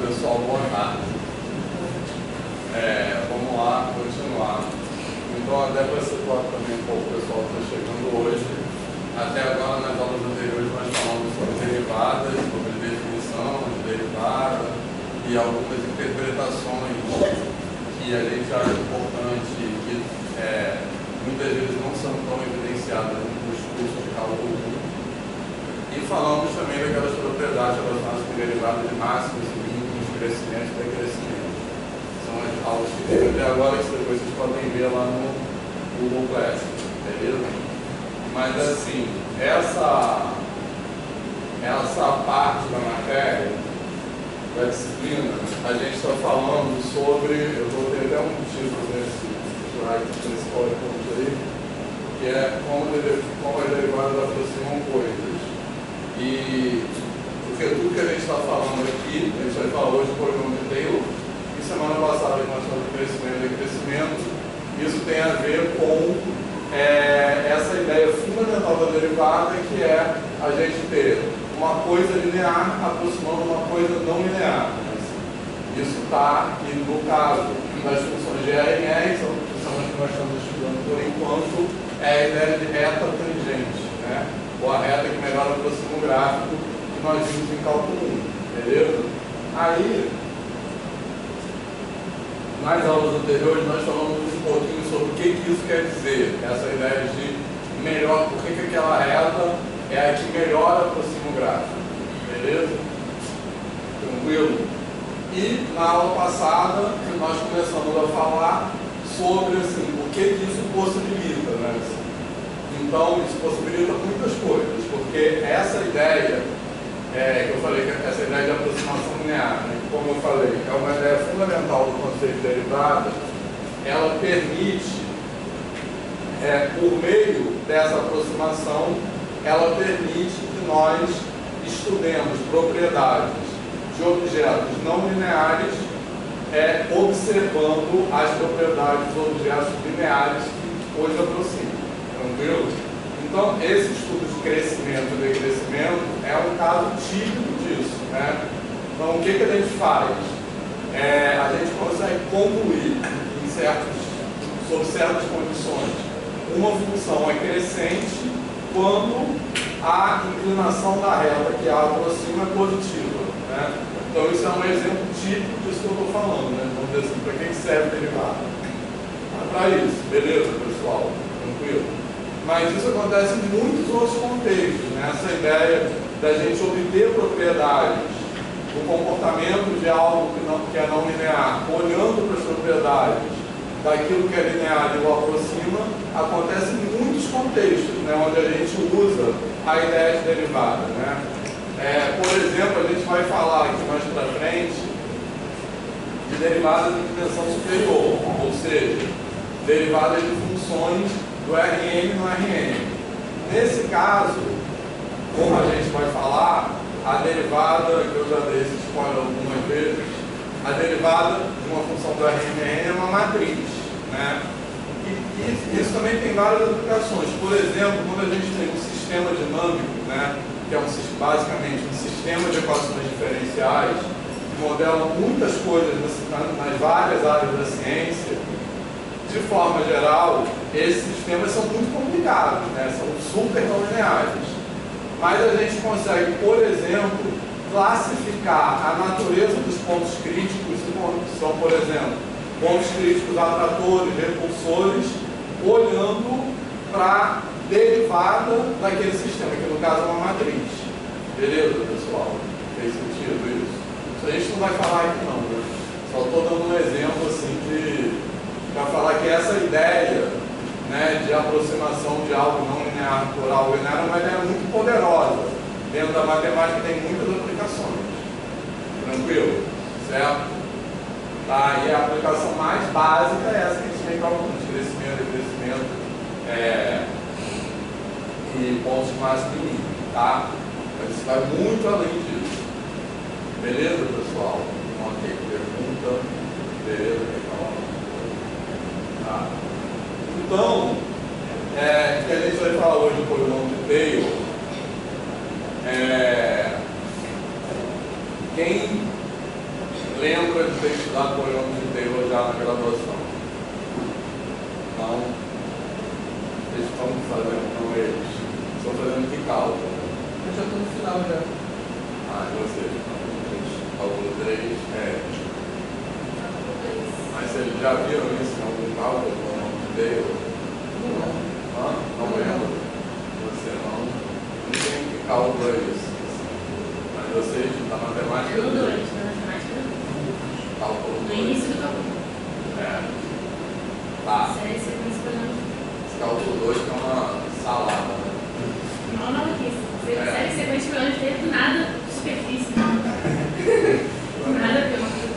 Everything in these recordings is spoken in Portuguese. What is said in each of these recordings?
pessoal, boa tarde. Vamos lá, continuar. Então, até para situar também um pouco o pessoal que está chegando hoje, até agora nas aulas anteriores nós falamos sobre derivadas, sobre definição de derivada e algumas interpretações que a gente acha importante e que muitas vezes não são tão evidenciadas nos cursos de cálculo 1. E falamos também daquelas propriedades relacionadas com derivadas de máximos e mínimos, crescimento e decrescimento. São as aulas que tem até agora, que depois vocês podem ver lá no Google Classroom, beleza? Mas assim, essa parte da matéria, da disciplina, a gente está falando sobre, eu vou ter até um título nesse slide principal aí, que é como as derivadas aproximam coisas. E porque tudo que a gente está falando aqui, a gente vai falar hoje do polinomio de Taylor, e semana passada nós falamos de crescimento e decrescimento, isso tem a ver com essa ideia fundamental da derivada, que é a gente ter uma coisa linear aproximando uma coisa não linear. Isso está aqui no caso das funções de R em R, são as que nós estamos estudando por enquanto, é a ideia de reta tangente, né? Ou a reta que melhor aproxima o gráfico que nós vimos em cálculo 1, beleza? Aí, nas aulas anteriores, nós falamos um pouquinho sobre o que isso quer dizer, essa ideia de melhor, por que aquela reta é a que melhor aproxima o gráfico, beleza? Tranquilo? E na aula passada, nós começamos a falar sobre assim, o que isso possibilita, né? Então, isso possibilita muitas coisas, porque essa ideia, que eu falei, que essa ideia de aproximação linear, né, como eu falei, é uma ideia fundamental do conceito de derivada, ela permite, por meio dessa aproximação, ela permite que nós estudemos propriedades de objetos não lineares, observando as propriedades dos objetos lineares que hoje aproximam. Tranquilo? Então, esse estudo de crescimento e decrescimento é um caso típico disso, né? Então, o que a gente faz? A gente consegue concluir, sob certas condições, uma função é crescente quando a inclinação da reta que a aproxima é positiva, né? Então, isso é um exemplo típico disso que eu estou falando, né? Vamos dizer assim, para que serve derivada? Para isso, beleza, pessoal? Tranquilo? Mas isso acontece em muitos outros contextos, né? Essa ideia da gente obter propriedades do comportamento de algo que é não linear, olhando para as propriedades daquilo que é linear e o aproxima, acontece em muitos contextos, né? Onde a gente usa a ideia de derivada, né? Por exemplo, a gente vai falar aqui mais para frente de derivadas de dimensão superior, ou seja, derivadas de funções do Rn no Rn. Nesse caso, como a gente vai falar, a derivada, que eu já dei esse spoiler algumas vezes, a derivada de uma função do Rn é uma matriz, né? E isso também tem várias aplicações. Por exemplo, quando a gente tem um sistema dinâmico, né, que é basicamente um sistema de equações diferenciais, que modela muitas coisas nas várias áreas da ciência. De forma geral, esses sistemas são muito complicados, né? São super não lineares. Mas a gente consegue, por exemplo, classificar a natureza dos pontos críticos, que são, por exemplo, pontos críticos atratores, repulsores, olhando para a derivada daquele sistema, que no caso é uma matriz. Beleza, pessoal? Fez sentido isso? Isso a gente não vai falar aqui não, né? Só estou dando um exemplo assim para falar que essa ideia, né, de aproximação de algo não linear por algo linear é uma ideia muito poderosa. Dentro da matemática tem muitas aplicações. Tranquilo? Certo? Tá, e a aplicação mais básica é essa que a gente tem calculando, de crescimento e decrescimento, e pontos máximos e mínimos, tá? Mas isso vai muito além disso. Beleza, pessoal? Ok, pergunta. Beleza, legal. Tá. Então, que a gente vai falar hoje do polinômio de Taylor, quem lembra de ter estudado polinomios de Taylor já na graduação? Não? Eles estão fazendo com eles? Estão fazendo que cálculo? Eu já estou no final já. Ah, ou seja, cálculo 3 é. Mas vocês já viram isso em algum cálculo polinomios de Taylor? Não. Não lembro? Você não? Não tem que cálculo é isso. Mas vocês, na matemática... No 2, na matemática. Cálculo 2. No início do cálculo. É. Tá. Série sequência polinomial. Esse cálculo 2 que é uma salada, né? Não, não, aqui. Série sequência polinomial do nada, superfície. Nada a ver uma coisa.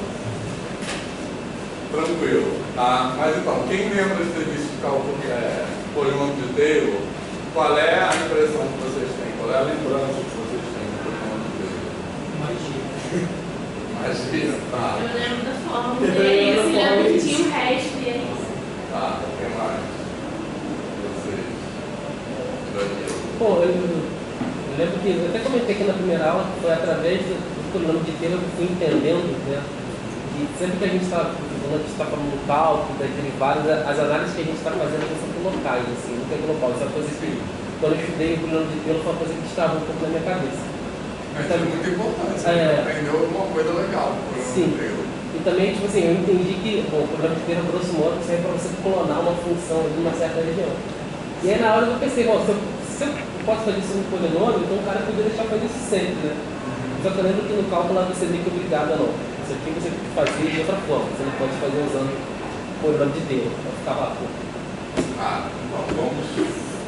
Tranquilo, tá? Mas então, quem lembra de ter visto de cálculo polinômio de Taylor, qual é a impressão que vocês têm? Qual é a lembrança que vocês têm do polinômio de Taylor? Magia, tá? Eu lembro da fórmula, e aí eu lembro que tinha um resto, e é isso. Tá, o que mais? Vocês? Danilo. Bom, eu lembro que eu até comentei aqui na primeira aula que foi através do polinômio de Taylor que eu fui entendendo, né? E sempre que a gente está falando do cálculo, das derivadas, as análises que a gente está fazendo são sempre locais, assim, não tem global. Isso é uma coisa que, quando eu estudei o polinômio de Taylor, foi uma coisa que estava um pouco na minha cabeça. Mas é muito importante, você aprendeu alguma coisa legal. Sim. E também, tipo assim, eu entendi que, bom, o polinômio de Taylor, grosso modo, serve para você clonar uma função de uma certa região. E aí, na hora eu pensei, bom, se eu posso fazer isso no polinômio, então o cara poderia deixar fazer isso sempre, né? Só que eu lembro que no cálculo lá você meio que obrigado a não. Isso aqui você tem que fazer de outra forma, você não pode fazer usando o polinômio de Taylor, para ficar rápido. Ah, então vamos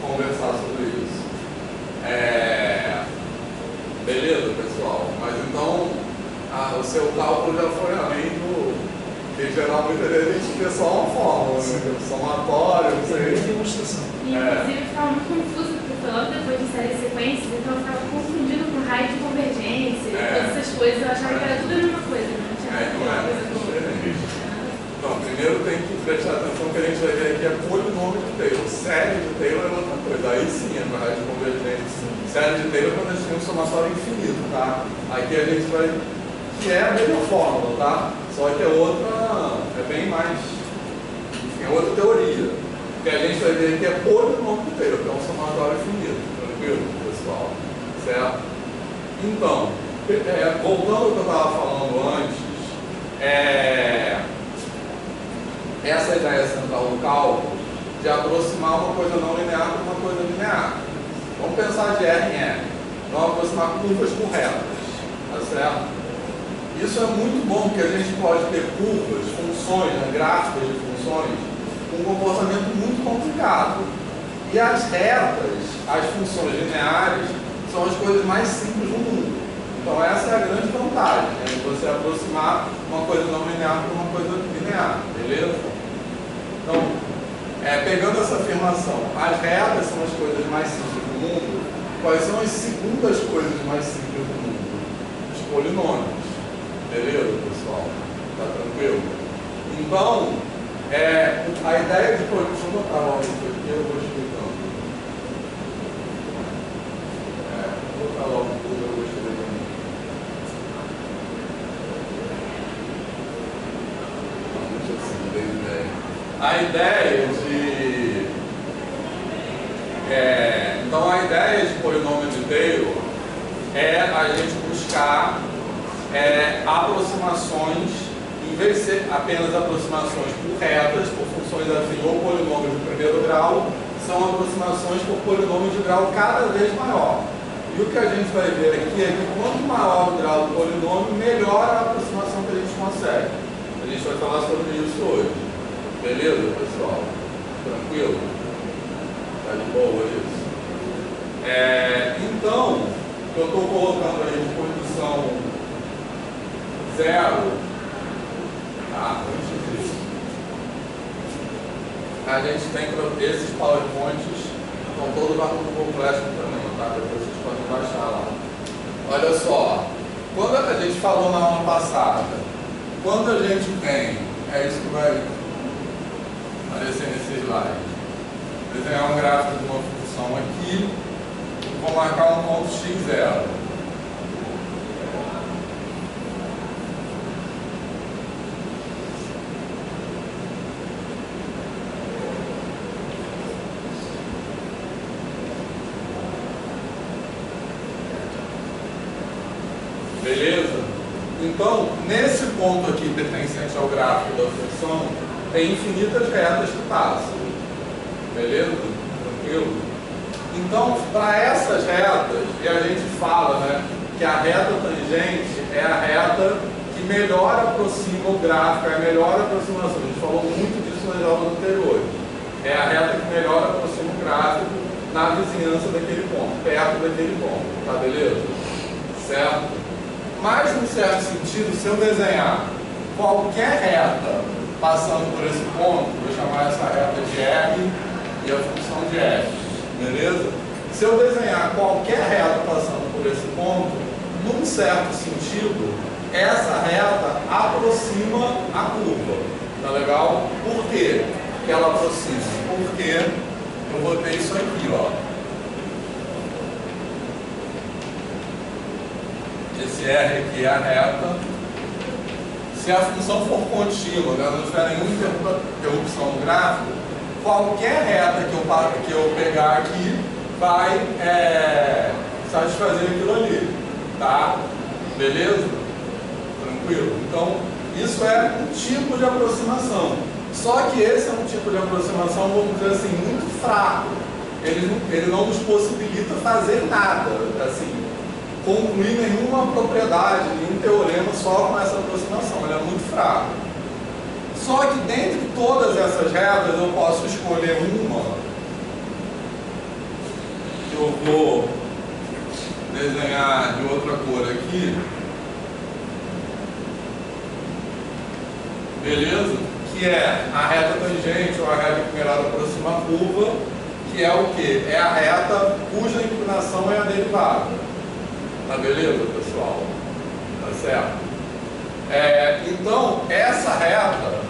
conversar sobre isso. Beleza, pessoal? Mas então, o seu cálculo já foi além do... Porque geralmente a gente vê só uma fórmula, né? Somatório, não sei. Demonstração. E inclusive eu ficava muito confusa, porque foi logo depois de série sequência, então eu ficava confundido com raio de convergência, todas essas coisas, eu achava que era tudo a mesma coisa, né? Não tinha nada a ver uma coisa com outra. Então, primeiro tem que prestar atenção que a gente vai ver aqui é polinômio de Taylor. Série de Taylor é outra coisa. Aí sim é raio de convergência. Série de Taylor é quando a gente tem um somatório infinito, tá? Aqui a gente vai... que é a mesma fórmula, tá? Só que é outra... é bem mais... enfim, é outra teoria. O que a gente vai ver aqui é polinômio de Taylor, que é um somatório infinito. Tranquilo, pessoal? Certo? Então, voltando ao que eu estava falando antes, essa ideia central do cálculo de aproximar uma coisa não linear para uma coisa linear. Vamos pensar de R em R. Vamos aproximar curvas com retas. Tá certo? Isso é muito bom, porque a gente pode ter curvas, funções, né, gráficos de funções, com um comportamento muito complicado. E as retas, as funções lineares, são as coisas mais simples do mundo. Então essa é a grande vantagem, né? De você aproximar uma coisa não linear para uma coisa linear, beleza? Então, pegando essa afirmação, as retas são as coisas mais simples do mundo. Quais são as segundas coisas mais simples do mundo? Os polinômios. Beleza, pessoal? Tá tranquilo? Então, a ideia de polinômio... Deixa eu botar logo isso aqui, eu vou explicando. Vou botar logo tudo, eu vou explicando. A ideia de... então, a ideia de polinômio de Taylor é a gente buscar aproximações, em vez de ser apenas aproximações por retas, por funções assim, ou polinômios de primeiro grau, são aproximações por polinômios de grau cada vez maior. E o que a gente vai ver aqui é que quanto maior o grau do polinômio, melhor a aproximação que a gente consegue. A gente vai falar sobre isso hoje. Beleza, pessoal? Tranquilo? Tá de boa isso? Então, eu estou colocando aí de posição 0. Tá? Antes disso, a gente tem esses PowerPoints, estão todos lá no Google Classroom também, tá? Depois vocês podem baixar lá. Olha só, quando a gente falou na aula passada, quando a gente tem, é isso que vai aparecer nesse slide, desenhar um gráfico de uma função aqui, vou marcar um ponto x0. Beleza? Então, nesse ponto aqui pertencente ao gráfico da função, tem infinitas retas que passam. Beleza? Tranquilo? Então, para essas retas, e a gente fala, né, que a reta tangente é a reta que melhor aproxima o gráfico, é a melhor aproximação. A gente falou muito disso nas aulas anteriores. É a reta que melhor aproxima o gráfico na vizinhança daquele ponto, perto daquele ponto. Tá beleza? Certo? Mas, num certo sentido, se eu desenhar qualquer reta passando por esse ponto, vou chamar essa reta de R e a função de F. Beleza? Se eu desenhar qualquer reta passando por esse ponto, num certo sentido, essa reta aproxima a curva. Tá legal? Por quê que ela aproxima? Porque eu vou ter isso aqui, ó. Esse R aqui é a reta. Se a função for contínua, né, não tiver nenhuma interrupção no gráfico, qualquer reta que eu pegar aqui vai satisfazer aquilo ali. Tá? Beleza? Tranquilo? Então, isso é um tipo de aproximação. Só que esse é um tipo de aproximação, vamos dizer assim, muito fraco. Ele não nos possibilita fazer nada, assim, concluir nenhuma propriedade, nenhum teorema só com essa aproximação. Ele é muito fraco. Só que dentre todas essas retas eu posso escolher uma que eu vou desenhar de outra cor aqui. Beleza? Que é a reta tangente ou a reta que melhor aproxima a curva, que é o quê? É a reta cuja inclinação é a derivada. Tá beleza, pessoal? Tá certo? Então, essa reta,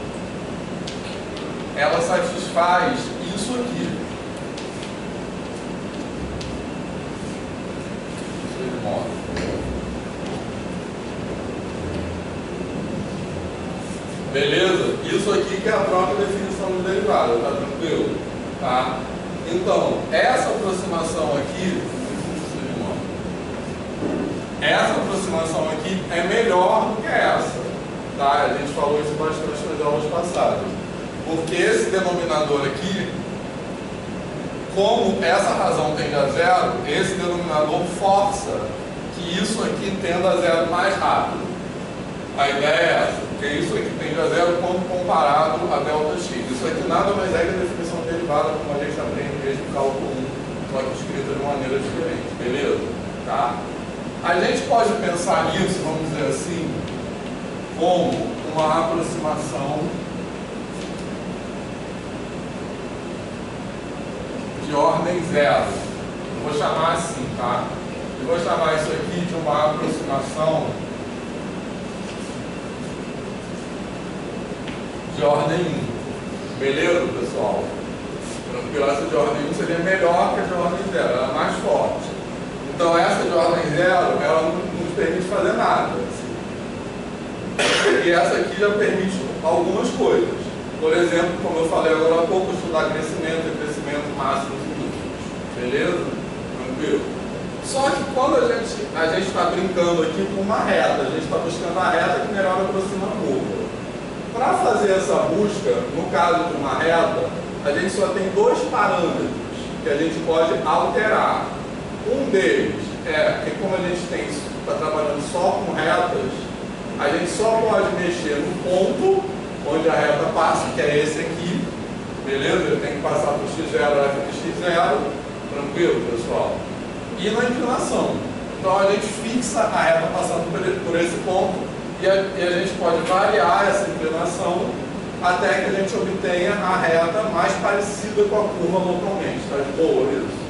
ela satisfaz isso aqui. Deixa eu mostrar. Beleza? Isso aqui que é a própria definição de derivada, tá tranquilo? Tá? Então, essa aproximação aqui, é melhor do que essa. Tá? A gente falou isso bastante nas aulas passadas. Porque esse denominador aqui, como essa razão tende a zero, esse denominador força que isso aqui tenda a zero mais rápido. A ideia é essa, porque isso aqui tende a zero quando comparado a ΔX. Isso aqui nada mais é que a definição de derivada, como a gente aprende desde o cálculo 1, só que escrita de maneira diferente, beleza? Tá? A gente pode pensar nisso, vamos dizer assim, como uma aproximação de ordem zero. Eu vou chamar assim, tá? Eu vou chamar isso aqui de uma aproximação de ordem 1. Beleza, pessoal? Tranquilo, essa de ordem 1 seria melhor que a de ordem 0, ela é mais forte. Então essa de ordem 0, ela não nos permite fazer nada. E essa aqui já permite algumas coisas. Por exemplo, como eu falei agora há pouco, estudar crescimento e crescimento máximo e mínimos. Beleza? Tranquilo? Só que quando a gente está brincando aqui com uma reta, a gente está buscando a reta que melhor aproxima a curva. Para fazer essa busca, no caso de uma reta, a gente só tem dois parâmetros que a gente pode alterar. Um deles é que, como a gente está trabalhando só com retas, a gente só pode mexer no ponto onde a reta passa, que é esse aqui, beleza? Ele tem que passar por x0, f de x0, tranquilo, pessoal? E na inclinação. Então a gente fixa a reta passando por esse ponto e a gente pode variar essa inclinação até que a gente obtenha a reta mais parecida com a curva localmente. Tá de boa isso?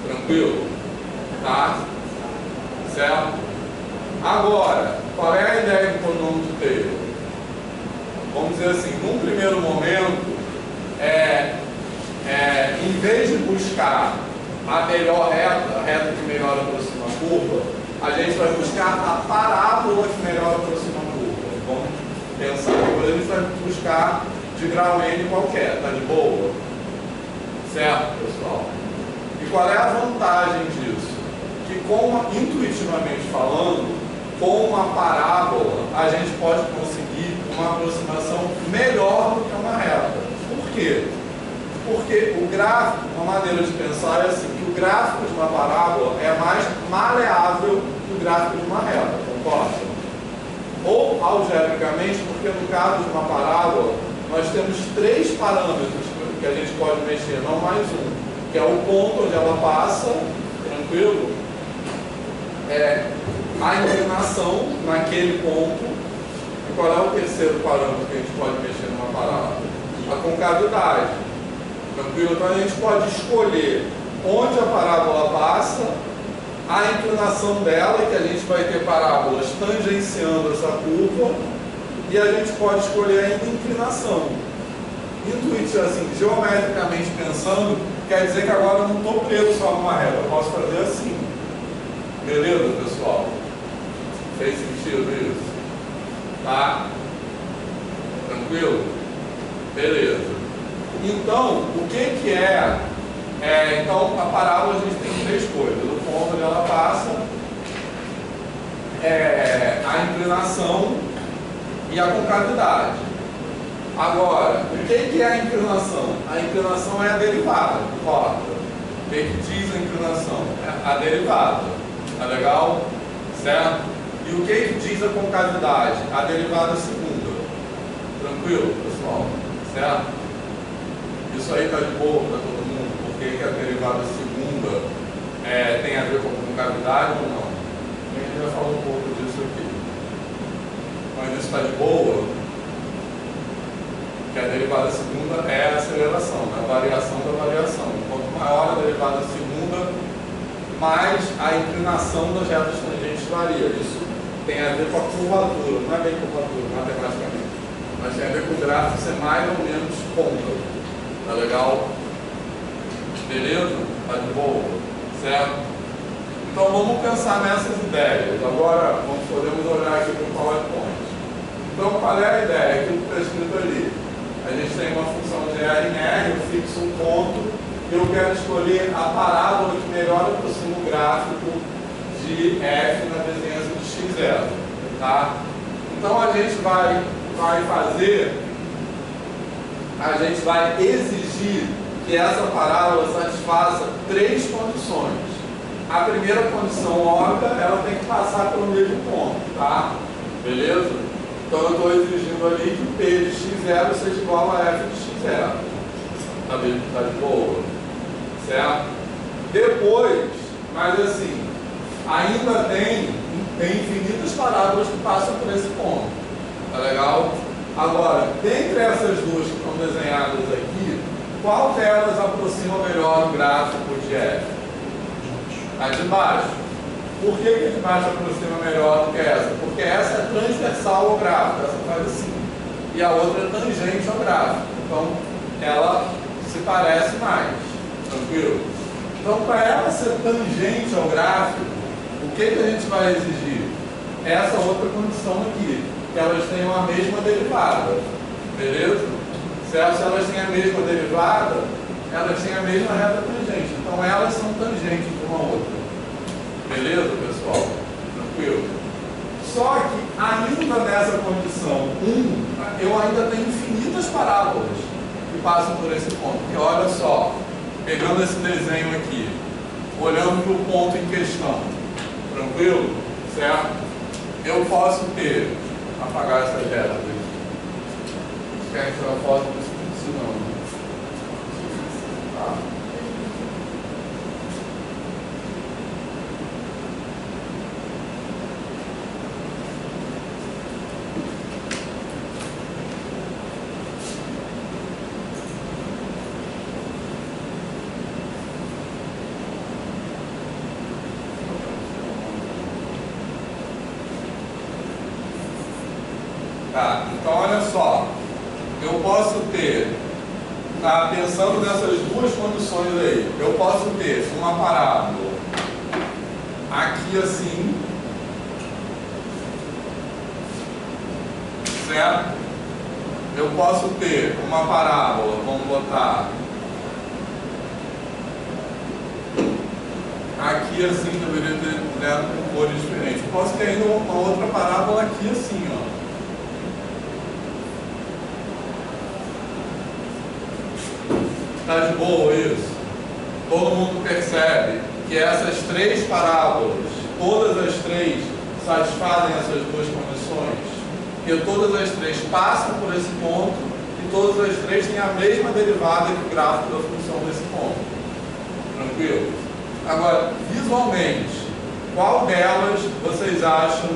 Tranquilo? Tá? Certo? Agora, qual é a ideia do polinômio de Taylor? Vamos dizer assim, num primeiro momento, em vez de buscar a melhor reta, a reta que melhor aproxima a curva, a gente vai buscar a parábola que melhor aproxima a curva. Vamos pensar, depois a gente vai buscar de grau N qualquer, tá de boa? Certo, pessoal? E qual é a vantagem disso? Que intuitivamente falando, com uma parábola, a gente pode conseguir uma aproximação melhor do que uma reta. Por quê? Porque o gráfico, uma maneira de pensar é assim, que o gráfico de uma parábola é mais maleável que o gráfico de uma reta, concorda? Ou algebricamente, porque no caso de uma parábola, nós temos 3 parâmetros que a gente pode mexer, não mais um, que é o ponto onde ela passa, tranquilo? A inclinação naquele ponto. E qual é o terceiro parâmetro que a gente pode mexer numa parábola? A concavidade. Tranquilo? Então a gente pode escolher onde a parábola passa, a inclinação dela, que a gente vai ter parábolas tangenciando essa curva, e a gente pode escolher ainda a inclinação. Intuitivamente, assim, geometricamente pensando, quer dizer que agora eu não estou preso só numa reta, eu posso fazer assim. Beleza, pessoal? Fez sentido isso? Tá? Tranquilo? Beleza. Então, o que é? Então, a parábola a gente tem 3 coisas. O ponto onde ela passa, a inclinação e a concavidade. Agora, o que é a inclinação? A inclinação é a derivada do rota. O que diz a inclinação? A derivada. Tá legal? Certo? E o que diz a concavidade? A derivada segunda. Tranquilo, pessoal? Certo? Isso aí tá de boa para todo mundo? Por que a derivada segunda tem a ver com a concavidade ou não? A gente já falou um pouco disso aqui. Mas isso está de boa? Que a derivada segunda é a aceleração, a variação da variação. Quanto maior a derivada segunda, mais a inclinação das retas tangentes varia. Isso tem a ver com a curvatura, não é bem curvatura matematicamente, mas tem a ver com o gráfico ser mais ou menos côncavo. Tá legal? Beleza? Tá de boa? Certo? Então vamos pensar nessas ideias. Agora podemos olhar aqui para o PowerPoint. Então qual é a ideia? Aquilo que está escrito ali. A gente tem uma função de R em R, eu fixo um ponto, eu quero escolher a parábola que melhor aproxima o gráfico de f na vizinhança de x0. Tá? Então a gente vai exigir que essa parábola satisfaça 3 condições. A primeira condição óbvia, ela tem que passar pelo mesmo ponto, tá? Beleza? Então eu estou exigindo ali que o P de x0 seja igual a f de x0. Tá de boa? Certo? Depois, mas assim, ainda tem infinitas parábolas que passam por esse ponto. Tá legal? Agora, dentre essas duas que estão desenhadas aqui, qual delas aproxima melhor o gráfico de f? A de baixo. Por que a de baixo aproxima melhor do que essa? Porque essa é transversal ao gráfico, essa faz assim. E a outra é tangente ao gráfico. Então, ela se parece mais. Tranquilo? Então, para ela ser tangente ao gráfico, o que a gente vai exigir? Essa outra condição aqui, que elas tenham a mesma derivada. Beleza? Certo? Se elas têm a mesma derivada, elas têm a mesma reta tangente. Então, elas são tangentes de uma outra. Beleza, pessoal? Tranquilo? Só que, ainda nessa condição 1, eu ainda tenho infinitas parábolas que passam por esse ponto. Porque olha só, pegando esse desenho aqui, olhando para o ponto em questão, tranquilo? Certo? Eu posso ter, apagar essas retas aqui. Querem tirar foto disso não? Tá. Tá, então olha só, eu posso ter, tá, pensando nessas duas condições aí, eu posso ter uma parábola aqui assim, certo? Eu posso ter uma parábola, vamos botar aqui assim deveria ter dado com cores diferentes. Posso ter ainda uma outra parábola aqui assim, ó. Tá de boa isso? Todo mundo percebe que essas três parábolas, todas as três, satisfazem essas duas condições? Porque todas as três passam por esse ponto e todas as três têm a mesma derivada que o gráfico da função desse ponto. Tranquilo? Agora, visualmente, qual delas vocês acham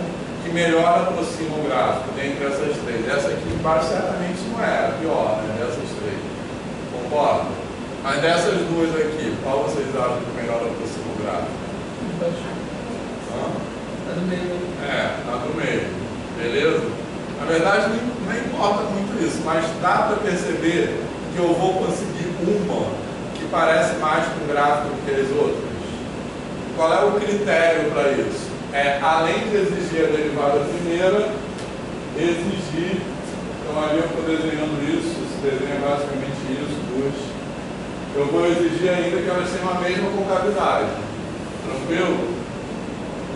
que melhor aproxima o gráfico dentre essas três? Essa aqui embaixo certamente não é a pior, né? Dessas três. Concorda? Mas dessas duas aqui, qual vocês acham que melhor aproxima o gráfico? Tá do meio. Tá do meio. Beleza? Na verdade, não importa muito isso, mas dá para perceber que eu vou conseguir uma que parece mais com o gráfico do que as outras. Qual é o critério para isso? Além de exigir a derivada primeira, exigir. Então, ali eu estou desenhando isso, esse desenho é basicamente isso, duas. Eu vou exigir ainda que elas tenham a mesma concavidade. Tranquilo?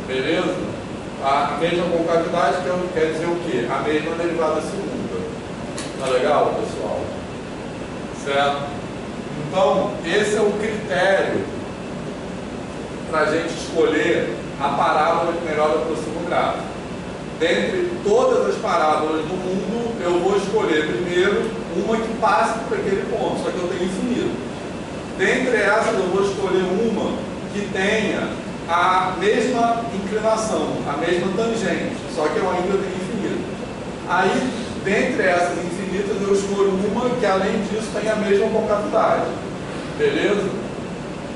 Beleza? A mesma concavidade quer dizer o quê? A mesma derivada segunda. Tá legal, pessoal? Certo? Então, esse é o critério para a gente escolher a parábola que melhor aproxima o gráfico. Dentre todas as parábolas do mundo, eu vou escolher primeiro uma que passe por aquele ponto, só que eu tenho infinito. Dentre essas, eu vou escolher uma que tenha a mesma inclinação, a mesma tangente, só que eu ainda tenho infinito. Aí, dentre essas infinitas, eu escolho uma que, além disso, tenha a mesma concavidade. Beleza?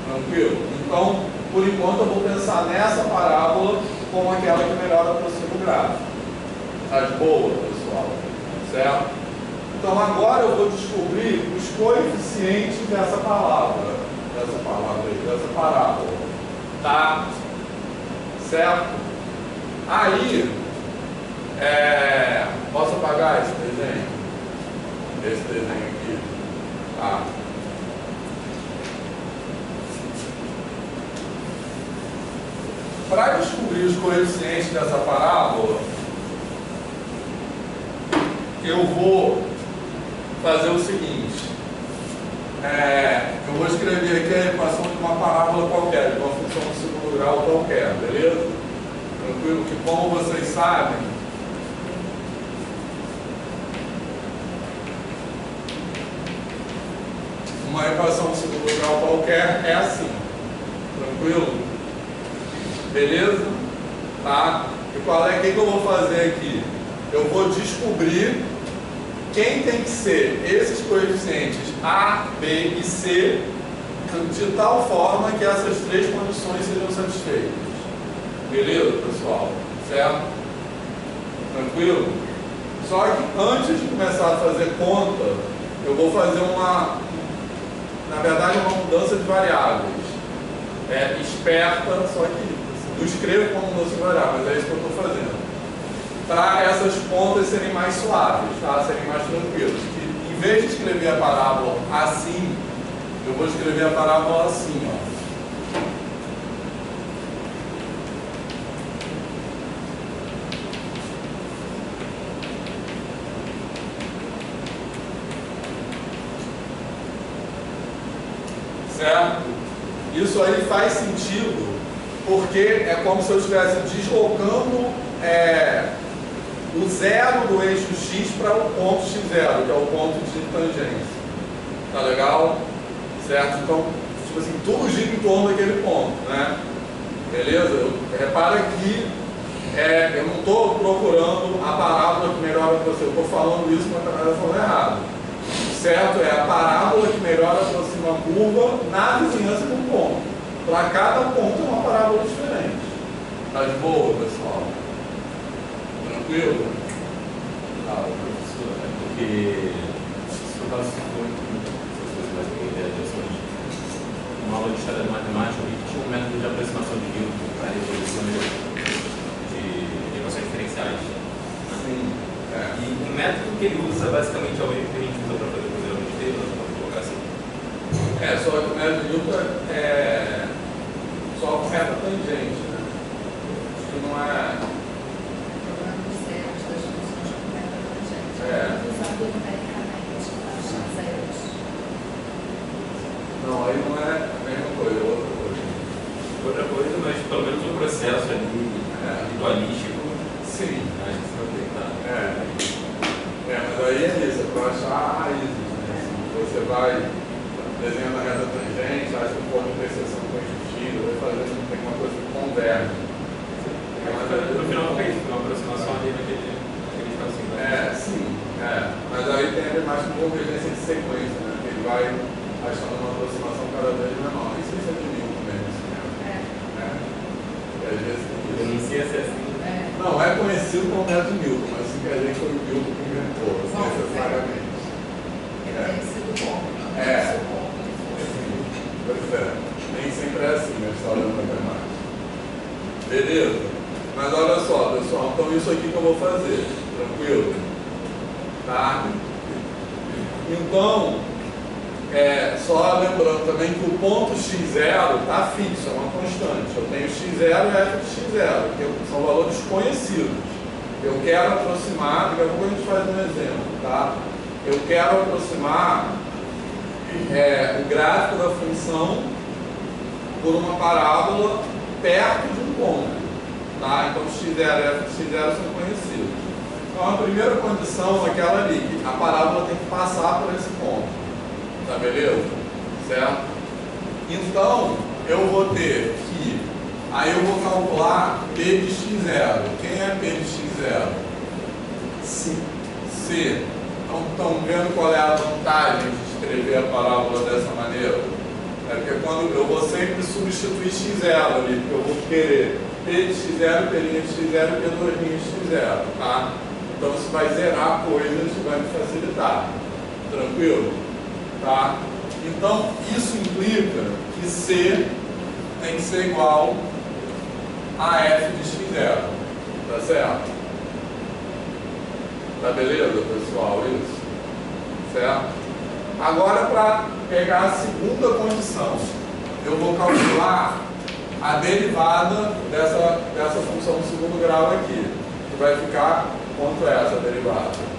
Tranquilo? Então, por enquanto, eu vou pensar nessa parábola como aquela que melhor aproxima o gráfico. Tá de boa, pessoal? Certo? Então, agora eu vou descobrir os coeficientes dessa parábola aí, dessa parábola. Tá? Certo? Aí, posso apagar esse desenho? Esse desenho aqui. Tá? Para descobrir os coeficientes dessa parábola, eu vou fazer o seguinte. Eu vou escrever aqui a equação de uma parábola qualquer, de uma função de segundo grau qualquer, beleza? Tranquilo? Que, como vocês sabem, uma equação de segundo grau qualquer é assim. Tranquilo? Beleza? Tá? E qual é que eu vou fazer aqui? Eu vou descobrir quem tem que ser esses coeficientes A, B e C de tal forma que essas três condições sejam satisfeitas. Beleza, pessoal? Certo? Tranquilo? Só que antes de começar a fazer conta, eu vou fazer na verdade, uma mudança de variáveis. Esperta, só que não escrevo como mudança de variáveis, é isso que eu estou fazendo. Para essas contas serem mais suaves, tá? Serem mais tranquilas. E, em vez de escrever a parábola assim, eu vou escrever a parábola assim, ó. Certo? Isso aí faz sentido, porque é como se eu estivesse deslocando o zero do eixo x para o ponto x0, que é o ponto de tangência. Tá legal? Certo? Então, tipo assim, tudo gira em torno daquele ponto, né? Beleza? Repara que eu não estou procurando a parábola que melhora para você, eu estou falando isso, mas eu estou falando errado. Certo? É a parábola que melhor aproxima a curva na vizinhança do ponto. Para cada ponto é uma parábola diferente. Tá de boa, pessoal? Tranquilo? Professor, porque se eu faço muito, se vocês mais têm ideia disso, uma aula de história da matemática que tinha um método de aproximação de Newton para resolução de equações diferenciais. Sim. E o método que ele usa basicamente é o mesmo que a gente usa para fazer o modelo de Taylor, vamos colocar assim. Só que o método de Newton só processo ali ritualístico. Sim. A gente vai ter que estar. Mas aí é isso, é para achar a raiz, né? Você vai desenhando a reta tangente, acha um ponto de interseção com o invertido, vai fazendo tem uma coisa que converge. No final é isso, uma aproximação ali naquele espacinho. Sim. Mas aí tem a ver mais com convergência de sequência, né? Que ele vai achando uma aproximação cada vez menor. Isso é de Newton mesmo, assim, né? E às vezes Denuncia ser assim. não é conhecido como método Newton, mas sim que a gente foi o Newton que inventou, necessariamente. Tem sido bom. Pois é, nem sempre é assim na história da matemática. Beleza? Mas olha só, pessoal, então isso aqui que eu vou fazer, tranquilo? Tá? Então, só lembrando também que o ponto x0 está fixo, é uma constante. Eu tenho x0 e f de x0, que são valores conhecidos. Eu quero aproximar, daqui a pouco a gente faz um exemplo, tá? Eu quero aproximar o gráfico da função por uma parábola perto de um ponto. Tá? Então x0 e f de x0 são conhecidos. Então a primeira condição é aquela ali, que a parábola tem que passar por esse ponto. Tá beleza? Certo? Então eu vou ter que, aí eu vou calcular P de x0. Quem é P de x0? C. Então estão vendo qual é a vantagem de escrever a parábola dessa maneira? É porque quando eu vou sempre substituir x0 ali, porque eu vou querer P de x0, P' de x0 e P2' de x0, tá? Então isso vai zerar coisas e vai me facilitar. Tranquilo? Tá? Então isso implica que C tem que ser igual a F de x0. Tá certo? Tá beleza, pessoal? Isso? Certo? Agora, para pegar a segunda condição, eu vou calcular a derivada dessa função do segundo grau aqui, que vai ficar quanto é essa derivada?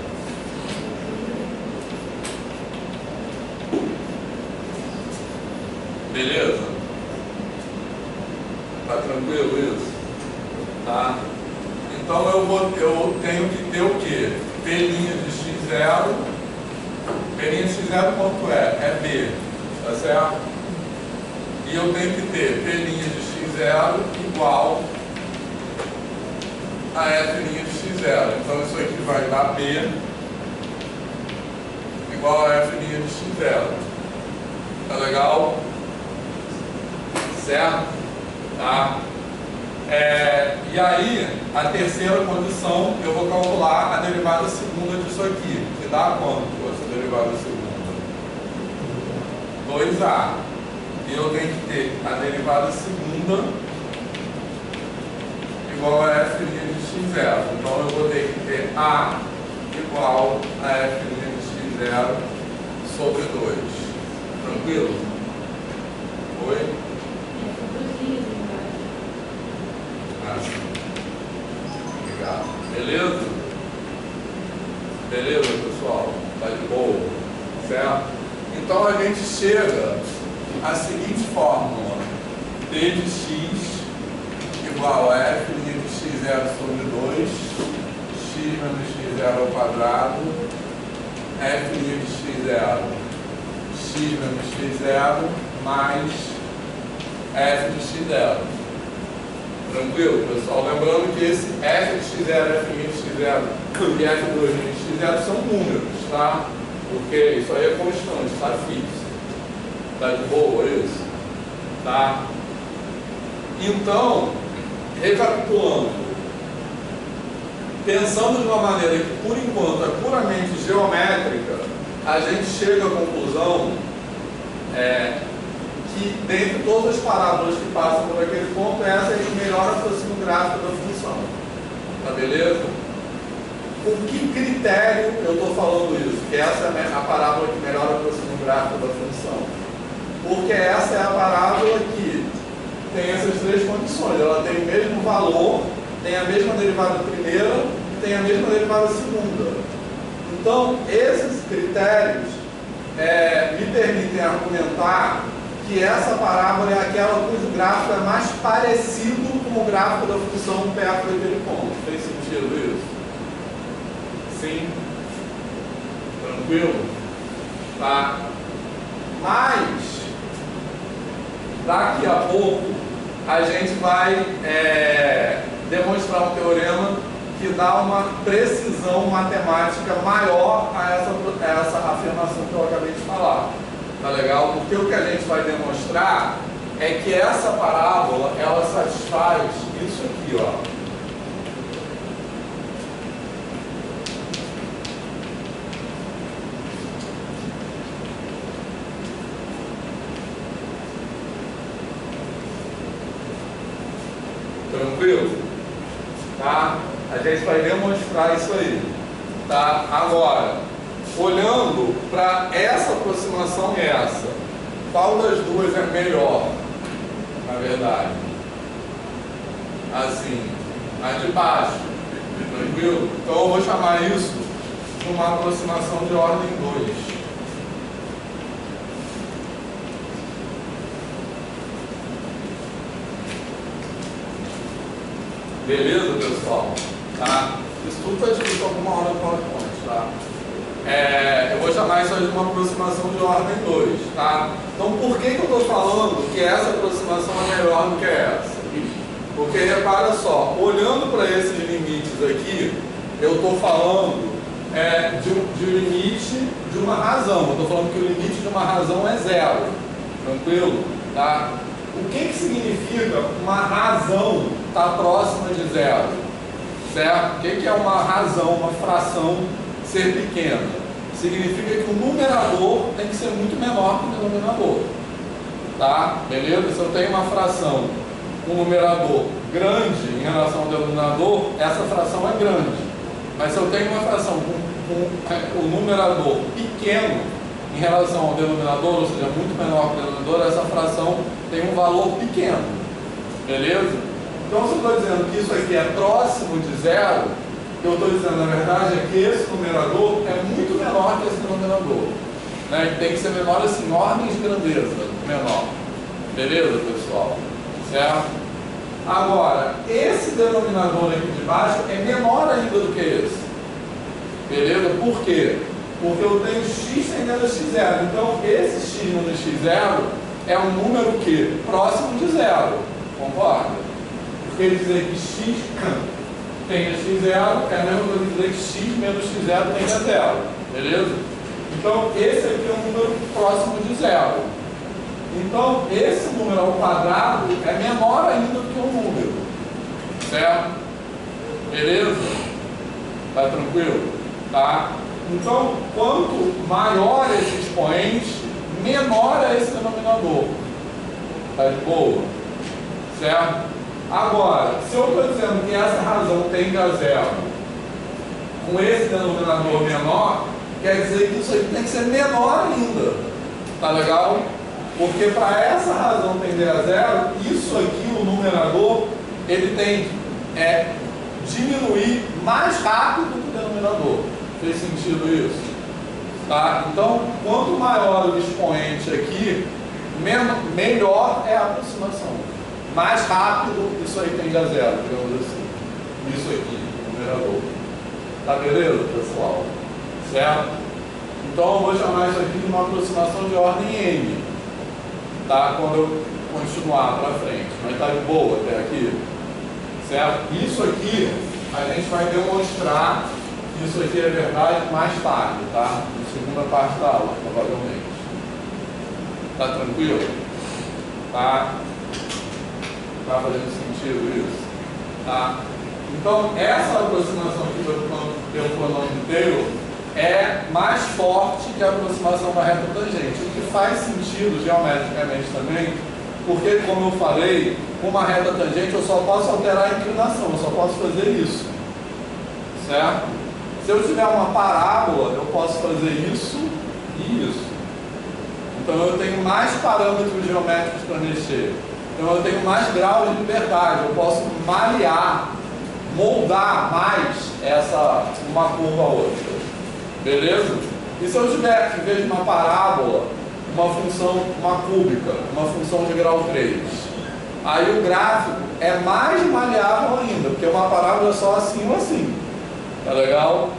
Beleza? Tá tranquilo isso? Tá? Então eu tenho que ter o quê? P' de x0. P' de x0 quanto é? É B. Tá certo? E eu tenho que ter P' de x0 igual a F' de x0. Então isso aqui vai dar B igual a F' de x0. Tá legal? Certo? Tá? E aí, a terceira condição, eu vou calcular a derivada segunda disso aqui. Que dá quanto essa derivada segunda? 2A. E eu tenho que ter a derivada segunda igual a F' de x0. Então eu vou ter que ter A igual a F' de x0 sobre 2. Tranquilo? Oi? Obrigado. Beleza? Beleza, pessoal? Tá de boa? Certo? Então a gente chega à seguinte fórmula: P de x igual a F' de x0 sobre 2, x menos x0 ao quadrado, F' de x0, x menos x0 mais F de x0. Tranquilo, pessoal? Lembrando que esse F de x0, F' de x0 e F2' de x0 são números, tá? Porque isso aí é constante, está fixo. Tá de boa isso? Tá? Então, recapitulando, pensando de uma maneira que por enquanto é puramente geométrica, a gente chega à conclusão que dentre todas as parábolas que passam por aquele ponto, essa é a que melhor aproxima o gráfico da função. Tá beleza? Por que critério eu estou falando isso? Que essa é a parábola que melhor aproxima o gráfico da função. Porque essa é a parábola que tem essas três condições. Ela tem o mesmo valor, tem a mesma derivada primeira, tem a mesma derivada segunda. Então, esses critérios me permitem argumentar que essa parábola é aquela cujo gráfico é mais parecido com o gráfico da função perto daquele ponto. Fez sentido isso? Sim? Tranquilo? Tá? Mas, daqui a pouco, a gente vai demonstrar um teorema que dá uma precisão matemática maior a essa afirmação que eu acabei de falar. Tá legal? Porque o que a gente vai demonstrar é que essa parábola, ela satisfaz isso aqui, ó. Tranquilo? Tá? A gente vai demonstrar isso aí. Tá? Agora, olhando para essa aproximação e essa, qual das duas é melhor, na verdade? Assim, a de baixo. Tranquilo? Então eu vou chamar isso de uma aproximação de ordem 2. Beleza, pessoal? Tá? Isso tudo está escrito alguma hora no PowerPoint, tá? Eu vou chamar isso de uma aproximação de ordem 2, tá? Então, por que eu estou falando que essa aproximação é melhor do que essa? Porque, repara só, olhando para esses limites aqui, eu estou falando de limite de uma razão. Eu estou falando que o limite de uma razão é 0. Tranquilo? Tá? O que significa uma razão estar próxima de 0? Certo? O que é uma razão, uma fração ser pequena? Significa que o numerador tem que ser muito menor que o denominador. Tá? Beleza? Se eu tenho uma fração com um numerador grande em relação ao denominador, essa fração é grande. Mas se eu tenho uma fração com o numerador pequeno em relação ao denominador, ou seja, muito menor que o denominador, essa fração tem um valor pequeno. Beleza? Então, se eu estou dizendo que isso aqui é próximo de 0, o que eu estou dizendo, na verdade, é que esse numerador é muito menor que esse denominador. Né? Que tem que ser menor assim, ordens de grandeza menor. Beleza, pessoal? Certo? Agora, esse denominador aqui de baixo é menor ainda do que esse. Beleza? Por quê? Porque eu tenho x tendendo a x0. Então, esse x menos x0 é um número que próximo de 0. Concorda? Porque dizer que x tende a x0 é a mesma coisa que dizer que x menos x0 tende a 0. Beleza? Então, esse aqui é um número próximo de 0. Então, esse número ao quadrado é menor ainda do que um número. Certo? Beleza? Tá tranquilo? Tá? Então, quanto maior esse expoente, menor é esse denominador. Tá de boa? Certo? Agora, se eu estou dizendo que essa razão tende a 0 com esse denominador menor, quer dizer que isso aqui tem que ser menor ainda. Tá legal? Porque para essa razão tender a 0, isso aqui, o numerador, ele tem que diminuir mais rápido que o denominador. Fez sentido isso? Tá? Então, quanto maior o expoente aqui, melhor é a aproximação. Mais rápido, isso aí tende a 0, digamos assim. Isso aqui, o numerador. Tá beleza, pessoal? Certo? Então, eu vou chamar isso aqui de uma aproximação de ordem n. Tá? Quando eu continuar para frente. Mas tá de boa até aqui? Certo? Isso aqui, a gente vai demonstrar que isso aqui é verdade mais tarde, tá? Na segunda parte da aula, provavelmente. Tá tranquilo? Tá? Tá fazendo sentido isso? Tá? Então, essa aproximação aqui pelo pronome inteiro é mais forte que a aproximação da reta tangente, o que faz sentido geometricamente também, porque, como eu falei, com uma reta tangente eu só posso alterar a inclinação, eu só posso fazer isso. Certo? Se eu tiver uma parábola, eu posso fazer isso e isso. Então eu tenho mais parâmetros geométricos para mexer. Então eu tenho mais graus de liberdade. Eu posso malear, moldar mais uma curva a outra. Beleza? E se eu tiver, em vez de uma parábola, uma função, uma cúbica, uma função de grau 3, aí o gráfico é mais maleável ainda, porque uma parábola é só assim ou assim. Tá legal?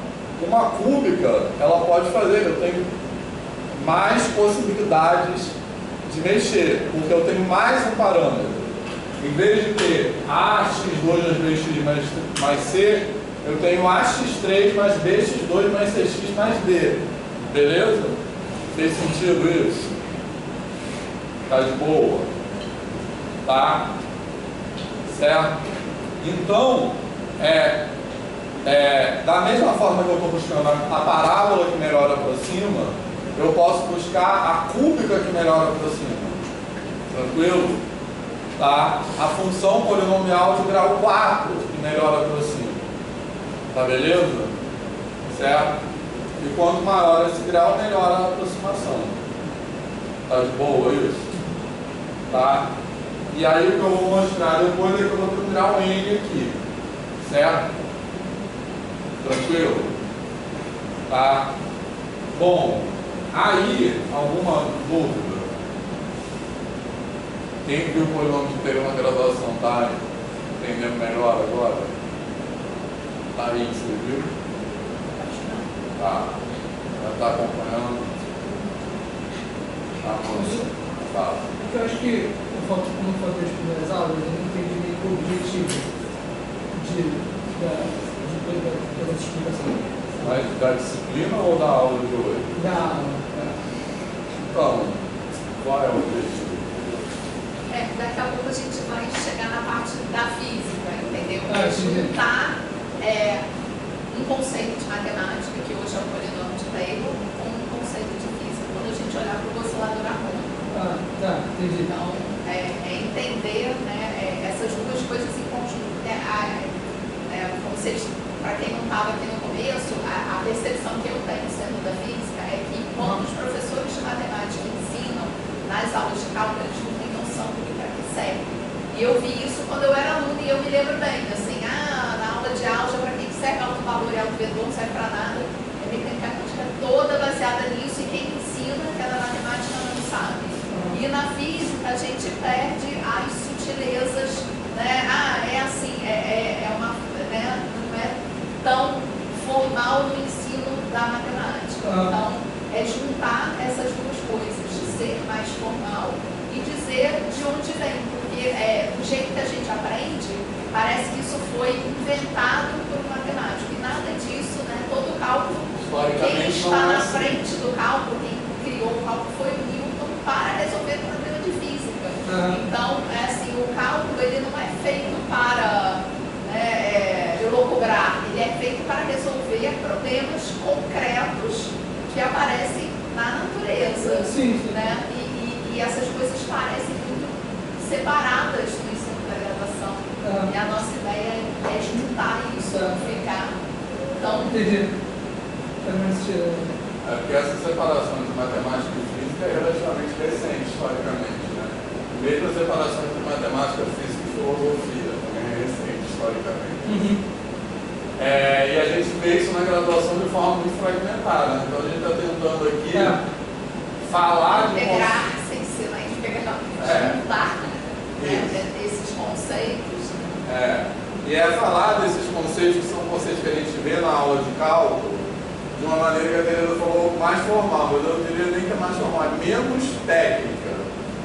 Uma cúbica, ela pode fazer, eu tenho mais possibilidades de mexer, porque eu tenho mais um parâmetro. Em vez de ter AX2 mais BX mais C, eu tenho AX3 mais BX2 mais CX mais D. Beleza? Fez sentido isso? Tá de boa? Tá? Certo? Então, da mesma forma que eu estou buscando a parábola que melhor aproxima, eu posso buscar a cúbica que melhor aproxima. Tranquilo? Tá? A função polinomial de grau 4 que melhor aproxima. Tá beleza? Certo? E quanto maior esse grau, melhor a aproximação. Tá de boa isso? Tá? E aí o que eu vou mostrar depois é que eu vou ter um grau N aqui. Certo? Tranquilo? Tá? Bom, aí, alguma dúvida? Quem viu o polinômio inteiro na graduação, tá entendendo melhor agora? Tá aí, você viu? Tá. Já tá acompanhando? Tá, moço? Fala. Eu acho que, como eu falei nas primeiras aulas, eu não entendi nem o objetivo da explicação. Mas da disciplina ou da aula de hoje? Da aula. Então, qual é o objetivo? Daqui a pouco a gente vai chegar na parte da física, entendeu? Sim. Juntar um conceito de matemática, que hoje é o polinômio de Taylor, com um conceito de física, quando a gente olhar para o oscilador harmônico. Tá, entendi. Então, entender, né, essas duas coisas em conjunto. Como vocês, para quem não estava aqui no começo, a percepção que eu tenho sendo da física é que quando os professores de matemática ensinam nas aulas de cálculo, eles não têm noção do que para que serve. E eu vi isso quando eu era aluna e eu me lembro bem, assim, na aula de álgebra, para que serve alto valor e alto vetor, não serve para nada. A mecânica quântica é toda baseada nisso e quem ensina, que é da matemática, não sabe. E na física a gente perde as sutilezas, né? É assim, né? Não é tão formal no ensino da matemática. Então, é juntar essas duas coisas, de ser mais formal e dizer de onde vem, porque do jeito que a gente aprende, parece que isso foi inventado por um matemático, e nada disso, né? Todo o cálculo, quem está na frente do cálculo, quem criou o cálculo foi o Newton para resolver problema de física. Então, assim, o cálculo ele não é feito para elocubrar, ele é feito para resolver problemas concretos que aparecem na natureza. Sim. Né? E essas coisas parecem muito separadas do ensino da graduação. E a nossa ideia é juntar isso, ficar. Então, entendi. Porque essa separação de matemática e física é relativamente recente, historicamente, né? Mesmo a separação entre matemática, física e filosofia também é recente, historicamente. E a gente vê isso na graduação de forma muito fragmentada. Então a gente está tentando aqui falar de integrar sem ser lá integrar, juntar esses conceitos. E falar desses conceitos que são conceitos que a gente vê na aula de cálculo de uma maneira que a Tereza falou mais formal, mas eu diria nem que é mais formal, é menos técnica,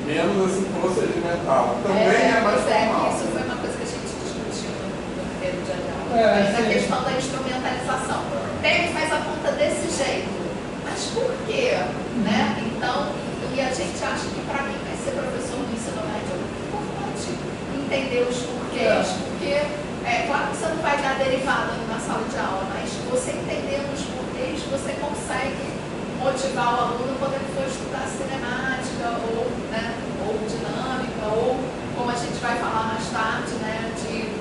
menos assim procedimental. Também é mais formal. Isso foi uma coisa que a gente discutiu no primeiro dia de aula, na questão da instrumentalização. Ele faz a conta desse jeito, mas por quê? Né? Então, e a gente acha que para quem vai ser professor do ensino médio é muito importante entender os porquês, porque claro que você não vai dar derivada na sala de aula, mas você entendendo os porquês, você consegue motivar o aluno quando ele for estudar cinemática ou dinâmica, ou como a gente vai falar mais tarde, né, de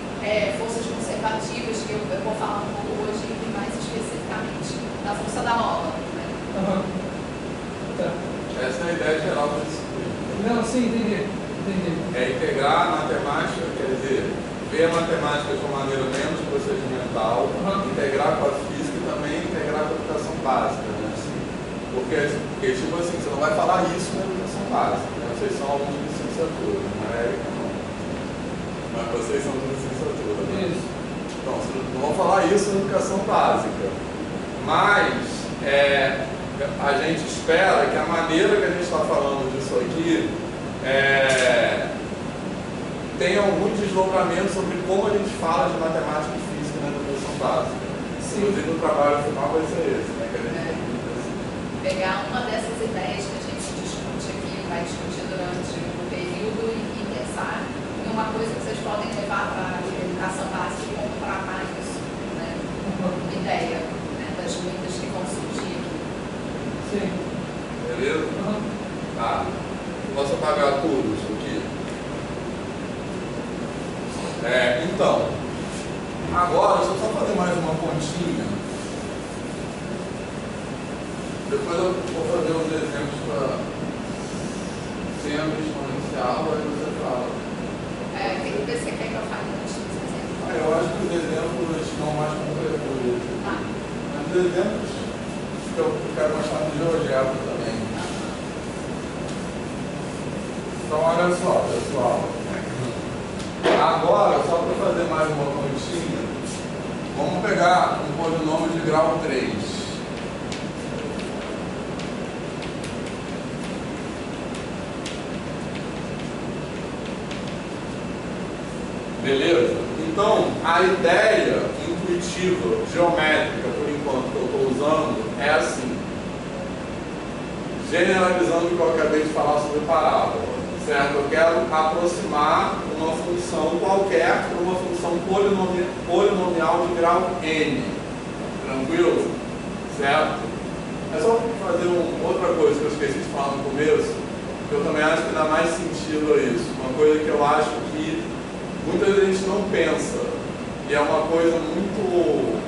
forças conservativas, que eu vou falar um pouco hoje e mais especificamente da força da mola. Né? Essa é a ideia geral da disciplina. Não, sim, entendi. É integrar a matemática, quer dizer, ver a matemática de uma maneira menos procedimental, integrar com a física e também integrar com a educação básica, né? Porque, tipo assim, você não vai falar isso na educação básica, né? Vocês são alunos de licenciatura, não é Érica, não. Mas vocês são de licenciatura, né? Isso. Então, vocês não vão falar isso na educação básica. Mas a gente espera que a maneira que a gente está falando disso aqui tenha algum desdobramento sobre como a gente fala de matemática e física na educação básica. Inclusive o trabalho final vai ser esse, né? Que a gente Pegar uma dessas ideias que a gente discute aqui, vai discutir durante o período e pensar em uma coisa que vocês podem levar para a educação básica e comprar mais isso, né? Uma ideia, né, das muitas que vão surgir aqui. Sim. Beleza? Tá. Posso apagar tudo isso aqui? Então, agora, deixa eu só fazer mais uma pontinha. Depois eu vou fazer uns exemplos para sendo exponencial, aí você fala. Tem que ver se você quer que eu fale antes dos exemplos. Eu acho que os exemplos estão mais concretos. Mas os exemplos que eu quero mostrar no GeoGebra também. Então, olha só, pessoal. Agora, só para fazer mais uma continha, vamos pegar um polinômio de grau 3. Beleza? Então, a ideia intuitiva, geométrica, por enquanto, que eu estou usando, é assim. Generalizando o que eu acabei de falar sobre parábola, certo? Eu quero aproximar uma função qualquer para uma função polinomial de grau n. Tranquilo? Certo? É só fazer outra coisa que eu esqueci de falar no começo, que eu também acho que dá mais sentido a isso. Uma coisa que eu acho que muitas vezes a gente não pensa, e é uma coisa muito,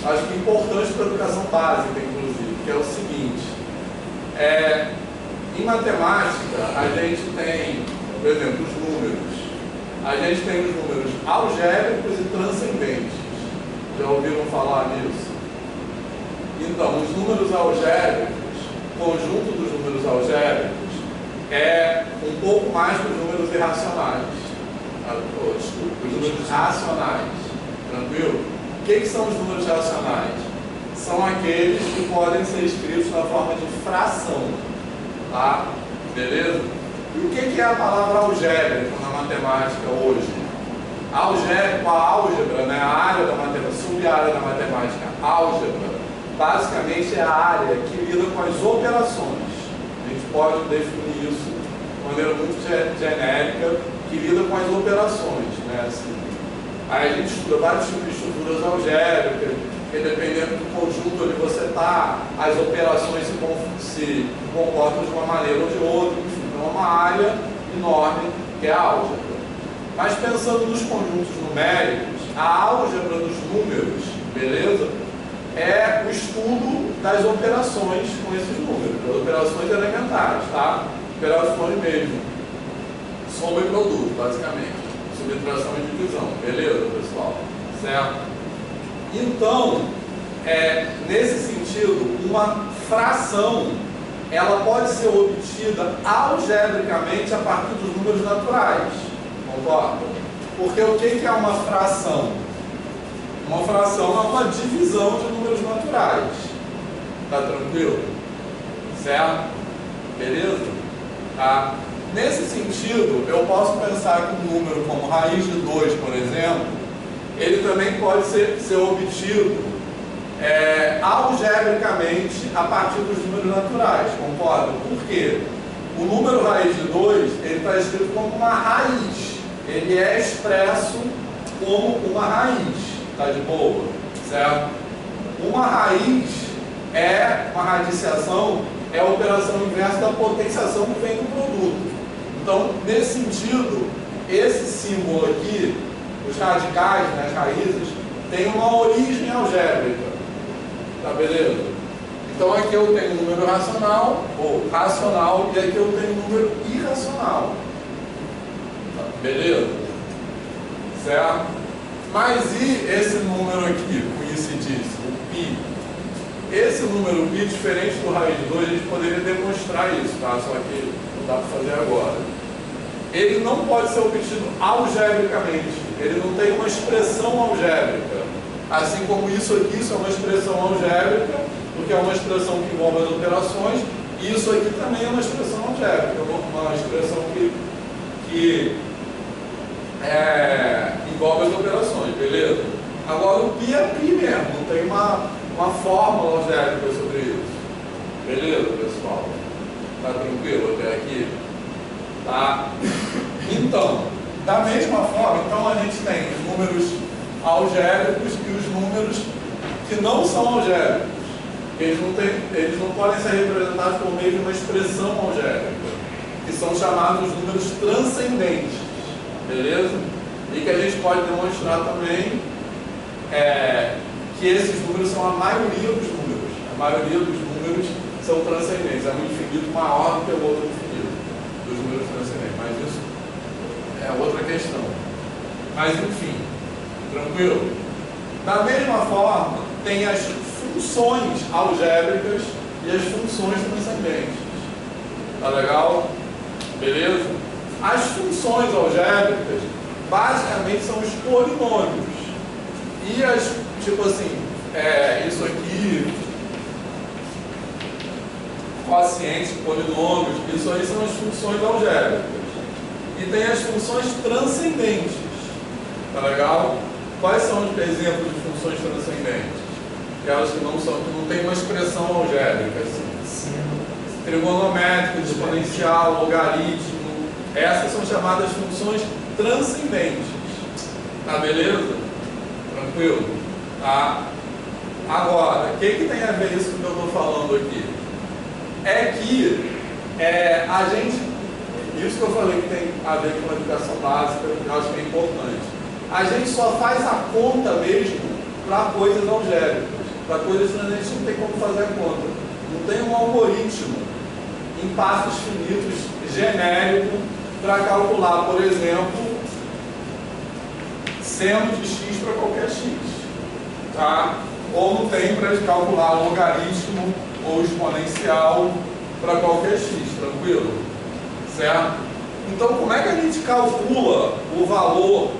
acho que importante para a educação básica, inclusive, que é o seguinte: em matemática, a gente tem, por exemplo, os números. A gente tem os números algébricos e transcendentes. Já ouviram falar nisso? Então, os números algébricos, o conjunto dos números algébricos, é um pouco mais que os números irracionais. Desculpa, os números racionais. Tranquilo? O que são os números racionais? São aqueles que podem ser escritos na forma de fração. Tá? Beleza? E o que é a palavra algébrico na matemática hoje? Algébrico, a álgebra, né? A área da matemática, sub-área da matemática, álgebra, basicamente é a área que lida com as operações. A gente pode definir isso de maneira muito genérica, que lida com as operações, né? Assim, aí a gente estuda vários tipos de estruturas algébricas, porque dependendo do conjunto onde você está, as operações se comportam de uma maneira ou de outra, enfim, então é uma área enorme que é a álgebra. Mas pensando nos conjuntos numéricos, a álgebra dos números, beleza? É o estudo das operações com esses números, das operações elementares, tá? Operações mesmo. Soma e produto, basicamente. Subtração e divisão, beleza, pessoal? Certo? Então, nesse sentido, uma fração, ela pode ser obtida algebricamente a partir dos números naturais. Concorda? Porque o que é uma fração? Uma fração é uma divisão de números naturais. Tá tranquilo? Certo? Beleza? Tá? Nesse sentido, eu posso pensar que um número como raiz de 2, por exemplo, ele também pode ser obtido algebricamente a partir dos números naturais. Concorda? Por quê? O número raiz de 2, ele está escrito como uma raiz. Ele é expresso como uma raiz. Tá de boa? Certo? Uma raiz uma radiciação, é a operação inversa da potenciação que vem do produto. Então, nesse sentido, esse símbolo aqui, os radicais, né, as raízes, tem uma origem algébrica. Tá beleza? Então aqui eu tenho um número racional, ou racional, e aqui eu tenho um número irracional. Tá beleza? Certo? Mas e esse número aqui, conhecidíssimo, o π? Esse número π, diferente do raiz de 2, a gente poderia demonstrar isso, tá? Só que não dá para fazer agora. ele não pode ser obtido algebricamente. Ele não tem uma expressão algébrica. Assim como isso aqui, isso é uma expressão algébrica, porque é uma expressão que envolve as operações, e isso aqui também é uma expressão algébrica, uma expressão que envolve as operações, beleza? Agora o pi é pi mesmo, não tem uma fórmula algébrica sobre isso. Beleza, pessoal? Tá tranquilo até aqui? Tá? Então, da mesma forma, então a gente tem os números algébricos e os números que não são algébricos. Eles não podem ser representados por meio de uma expressão algébrica, que são chamados números transcendentes. Beleza? E que a gente pode demonstrar também que esses números são a maioria dos números. A maioria dos números são transcendentes. É um infinito maior do que o outro infinito dos números transcendentes. Mas isso é outra questão. Mas enfim, tranquilo? Da mesma forma, tem as funções algébricas e as funções transcendentes. Tá legal? Beleza? As funções algébricas basicamente são os polinômios. E as, tipo assim, isso aqui, quocientes, polinômios, isso aí são as funções algébricas. E tem as funções transcendentes. Tá legal? Quais são os exemplos de funções transcendentes? Aquelas que não tem uma expressão algébrica, assim. Trigonométrico, exponencial, logaritmo. Essas são chamadas funções transcendentes. Tá beleza? Tranquilo? Tá? Agora, o que tem a ver isso que eu estou falando aqui? É que a gente, isso que eu falei que tem a ver com a educação básica, eu acho que é importante. A gente só faz a conta mesmo para coisas algébricas. Para coisas que a gente não tem como fazer a conta. Não tem um algoritmo em passos finitos genérico para calcular, por exemplo, seno de x para qualquer x. Tá? Ou não tem para calcular logaritmo ou exponencial para qualquer x, tranquilo? Certo? Então, como é que a gente calcula o valor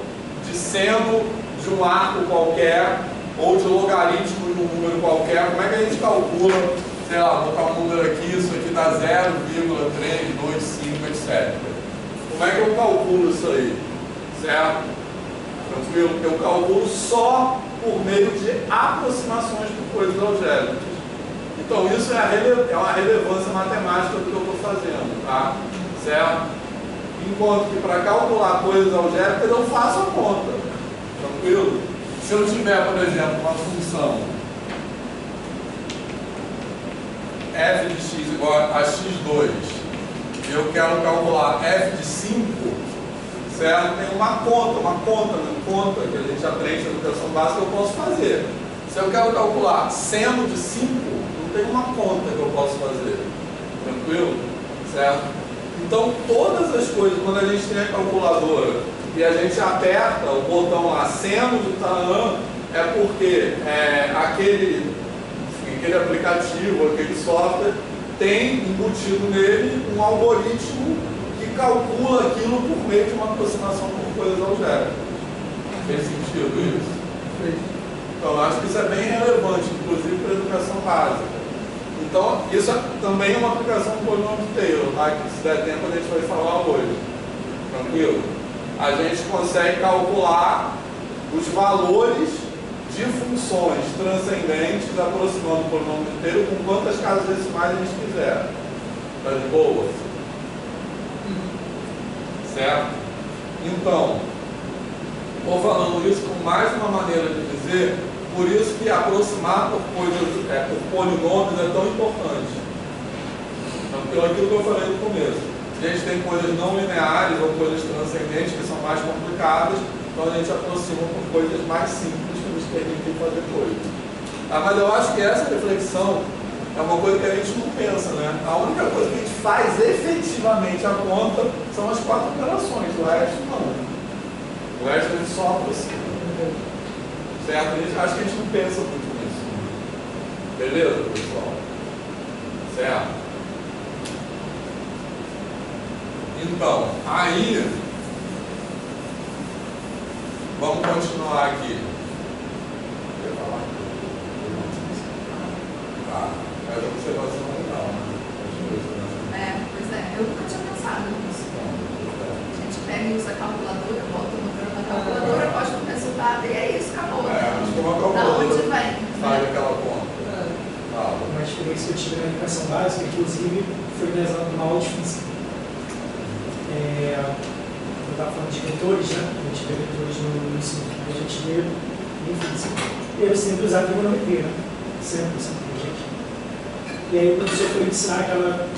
de seno de um arco qualquer ou de logaritmo de um número qualquer? Como é que a gente calcula, sei lá, vou botar um número aqui, isso aqui dá 0,325, etc. Como é que eu calculo isso aí? Certo? Tranquilo? Porque eu calculo só por meio de aproximações por coisas algébricas. Então isso é uma relevância matemática do que eu estou fazendo, tá? Certo? Enquanto que para calcular coisas algébricas eu faço a conta. Tranquilo? Se eu tiver, por exemplo, uma função f de x igual a x2 e eu quero calcular f de 5, certo? Tem uma conta que a gente aprende na educação básica, eu posso fazer. Se eu quero calcular seno de 5, não tem uma conta que eu posso fazer. Tranquilo? Certo? Então, todas as coisas, quando a gente tem a calculadora e a gente aperta o botão lá, seno de tanã, é porque aquele aplicativo, aquele software, tem embutido nele um algoritmo que calcula aquilo por meio de uma aproximação por coisas algébricas. Fez sentido isso? Então, eu acho que isso é bem relevante, inclusive para a educação básica. Então, isso também é uma aplicação do polinômio de Taylor, tá? Que se der tempo a gente vai falar hoje. Tranquilo? A gente consegue calcular os valores de funções transcendentes aproximando o polinômio de Taylor com quantas casas decimais a gente quiser. Tá de boa? Certo? Então, estou falando isso com mais uma maneira de dizer, por isso que aproximar por coisas, por polinômios é tão importante. Então, aquilo que eu falei no começo. A gente tem coisas não lineares ou coisas transcendentes que são mais complicadas, então a gente aproxima por coisas mais simples que nos permitem fazer coisas. Mas eu acho que essa reflexão é uma coisa que a gente não pensa, né? A única coisa que a gente faz efetivamente a conta são as 4 operações, o resto não. O resto a gente só aproxima. Certo? Acho que a gente não pensa muito nisso. Beleza, pessoal? Certo? Então, aí, vamos continuar aqui. É uma observação legal, né? Pois é, eu nunca tinha pensado nisso. A gente pega e usa a calculadora, bota o número na calculadora, pode um resultado, e é isso, acabou. Acho que uma Da onde calculadora vem? faz aquela conta. Uma experiência que eu tive na educação básica, inclusive, foi numa aula de física. Eu estava falando de vetores, né? A gente vê vetores no ensino que a gente vê em física. E eu sempre usava trigonometria, né? Sempre. E aí o professor foi ensinar aquela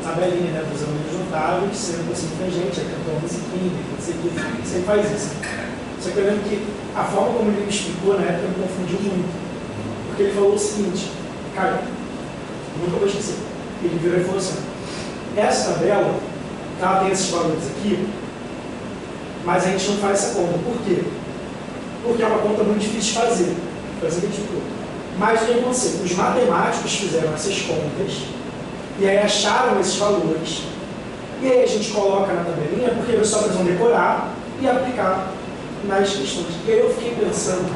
tabelinha, né, dos ângulos notáveis, sempre assim, tangente, cantor musiquinha, não sei o que, sempre faz isso. Só que eu lembro que a forma como ele me explicou na época me confundiu muito. Porque ele falou o seguinte, cara, nunca vou esquecer. Ele virou e falou assim, essa tabela, ela tem esses valores aqui, mas a gente não faz essa conta. Por quê? Porque é uma conta muito difícil de fazer. Foi assim que ele explicou. Mas o que aconteceu? Os matemáticos fizeram essas contas e aí acharam esses valores e aí a gente coloca na tabelinha porque eles só precisam decorar e aplicar nas questões. E aí eu fiquei pensando,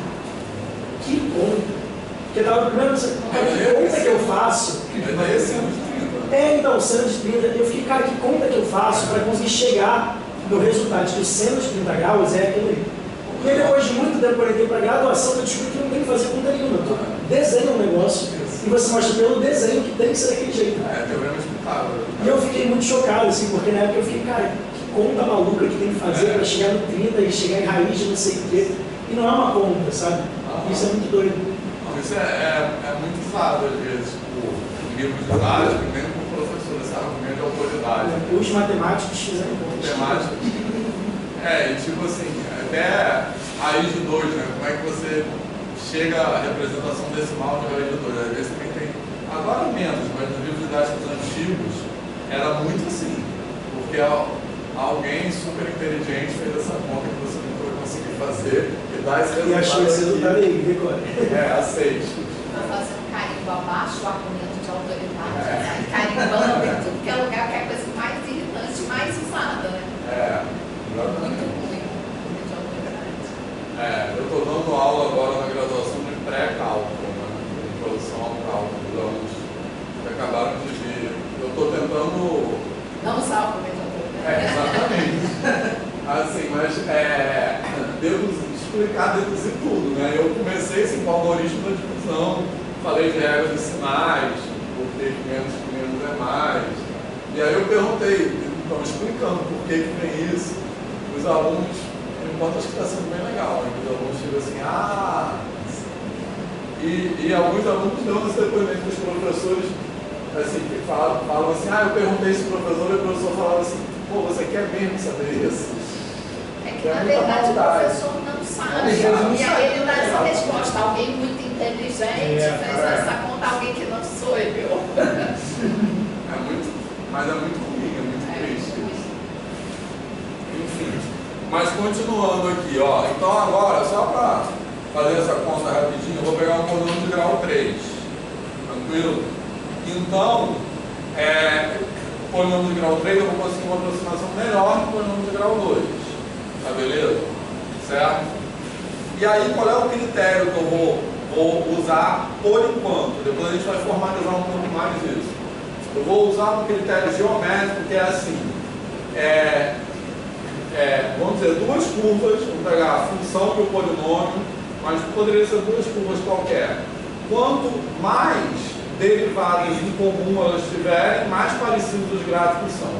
que conta? Porque estava primeiro pensando, que conta que eu faço? Então, seno de 30, eu fiquei, cara, que conta que eu faço para conseguir chegar no resultado de que o seno de 30 graus é aquele ali? E aí, depois de muito tempo, quando eu entrei para a graduação, eu descobri que não tem que fazer conta nenhuma. Tu desenha um negócio e você mostra pelo desenho que tem que ser daquele jeito. Teorema explicável. E eu fiquei muito chocado, assim, porque na época eu fiquei, cara, que conta maluca que tem que fazer para chegar no 30 e chegar em raiz de não sei o quê. E não é uma conta, sabe? Isso é muito doido. Isso é muito usado, às vezes, por livros didáticos, mesmo por professores, esse argumento de autoridade. Os matemáticos fizeram contas. Matemática. E tipo assim, até raiz de 2, né? Como é que você chega à representação decimal de raiz de 2? Às vezes também tem, agora menos, mas nos livros didáticos antigos era muito assim, porque alguém super inteligente fez essa conta que você não vai conseguir fazer e dá esse resultado. E achou esse resultado aí, decore. Aceite. Estou fazendo carimbo abaixo o argumento de autoridade, carimbando em tudo que é lugar, que é a coisa mais irritante, mais usada, né? Muito ruim de autoridade. Eu estou dando aula agora na graduação de pré-cálculo, né? Introdução ao cálculo, os alunos que acabaram de vir. Eu estou tentando... Não usar o argumento de autoridade. Exatamente. Assim, mas explicar, deduzir tudo, né? Eu comecei assim, com o algoritmo da divisão, falei de regras de sinais, porque menos é mais. E aí eu perguntei, então explicando por que vem isso. Os alunos, por enquanto acho que está sendo bem legal, né? Os alunos chegam assim, e alguns alunos dão esse depoimento dos professores, assim, que falam assim, eu perguntei isso pro professor e o professor falava assim, pô, você quer mesmo saber isso? É que na verdade o professor não sabe, e aí ele dá essa resposta, alguém muito inteligente fez essa conta, alguém que não sou eu. Mas é muito ruim, é muito triste. Enfim, mas continuando aqui, ó. Então agora, só para fazer essa conta rapidinho, eu vou pegar um polinômio de grau 3. Tranquilo? Então, o polinômio de grau 3 eu vou conseguir uma aproximação melhor do polinômio de grau 2. Tá beleza? Certo? E aí, qual é o critério que eu vou usar por enquanto? Depois a gente vai formalizar um pouco mais isso. Eu vou usar um critério geométrico que é assim, vamos dizer, duas curvas, vou pegar a função e o polinômio, mas poderia ser duas curvas qualquer. Quanto mais derivadas em comum elas tiverem, mais parecidos os gráficos são.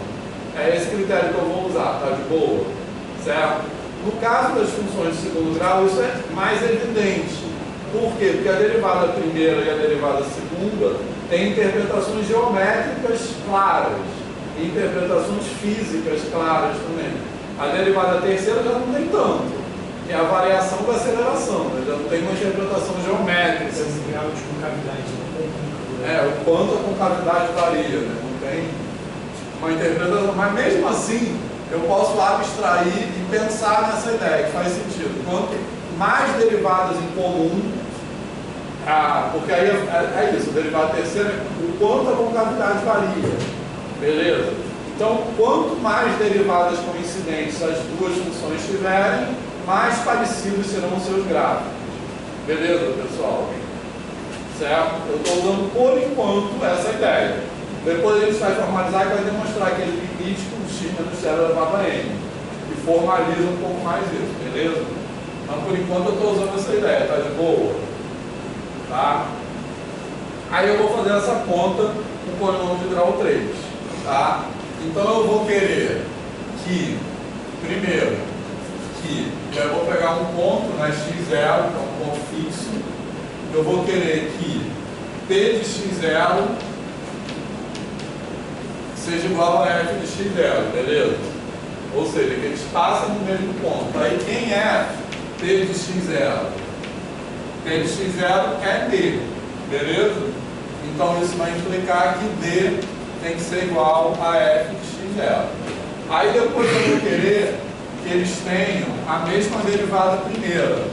É esse critério que eu vou usar, tá de boa? Certo? No caso das funções de segundo grau, isso é mais evidente. Por quê? Porque a derivada primeira e a derivada segunda têm interpretações geométricas claras e interpretações físicas claras também. A derivada terceira já não tem tanto, que é a variação da aceleração, né? Já não tem uma interpretação geométrica. Esse grau de concavidade o quanto a concavidade varia, né? Não tem uma interpretação, mas mesmo assim eu posso abstrair e pensar nessa ideia, que faz sentido. Quanto mais derivadas em comum, porque aí é isso, a derivada terceira é o quanto a concavidade varia. Beleza? Então, quanto mais derivadas coincidentes as duas funções tiverem, mais parecidos serão os seus gráficos. Beleza, pessoal? Certo? Eu estou usando por enquanto essa ideia. Depois a gente vai formalizar e vai demonstrar aquele limite com o x menos 0 elevado a n. E formaliza um pouco mais isso, beleza? Então, por enquanto eu estou usando essa ideia, tá de boa? Tá? Aí eu vou fazer essa conta com polinômio de grau 3. Tá? Então eu vou querer que, primeiro, eu vou pegar um ponto na x0, que é um ponto fixo. Eu vou querer que p de x0 seja igual a f de x0, beleza? Ou seja, que eles passam no mesmo ponto. Aí quem é p de x0? P de x0 é d, beleza? Então isso vai implicar que d tem que ser igual a f de x0. Aí depois eu vou querer que eles tenham a mesma derivada primeira.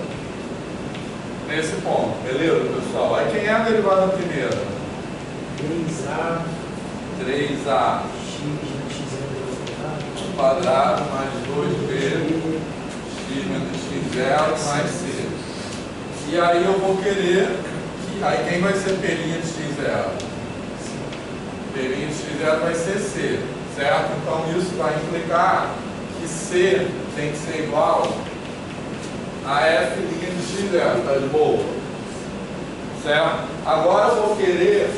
Nesse ponto, beleza, pessoal? Aí quem é a derivada primeira? 3a quadrado mais 2b x menos x0 mais c. E aí eu vou querer que... Aí quem vai ser p' de x0? P' de x0 vai ser c, certo? Então isso vai implicar que c tem que ser igual a f' de x0, tá de boa? Certo? Agora eu vou querer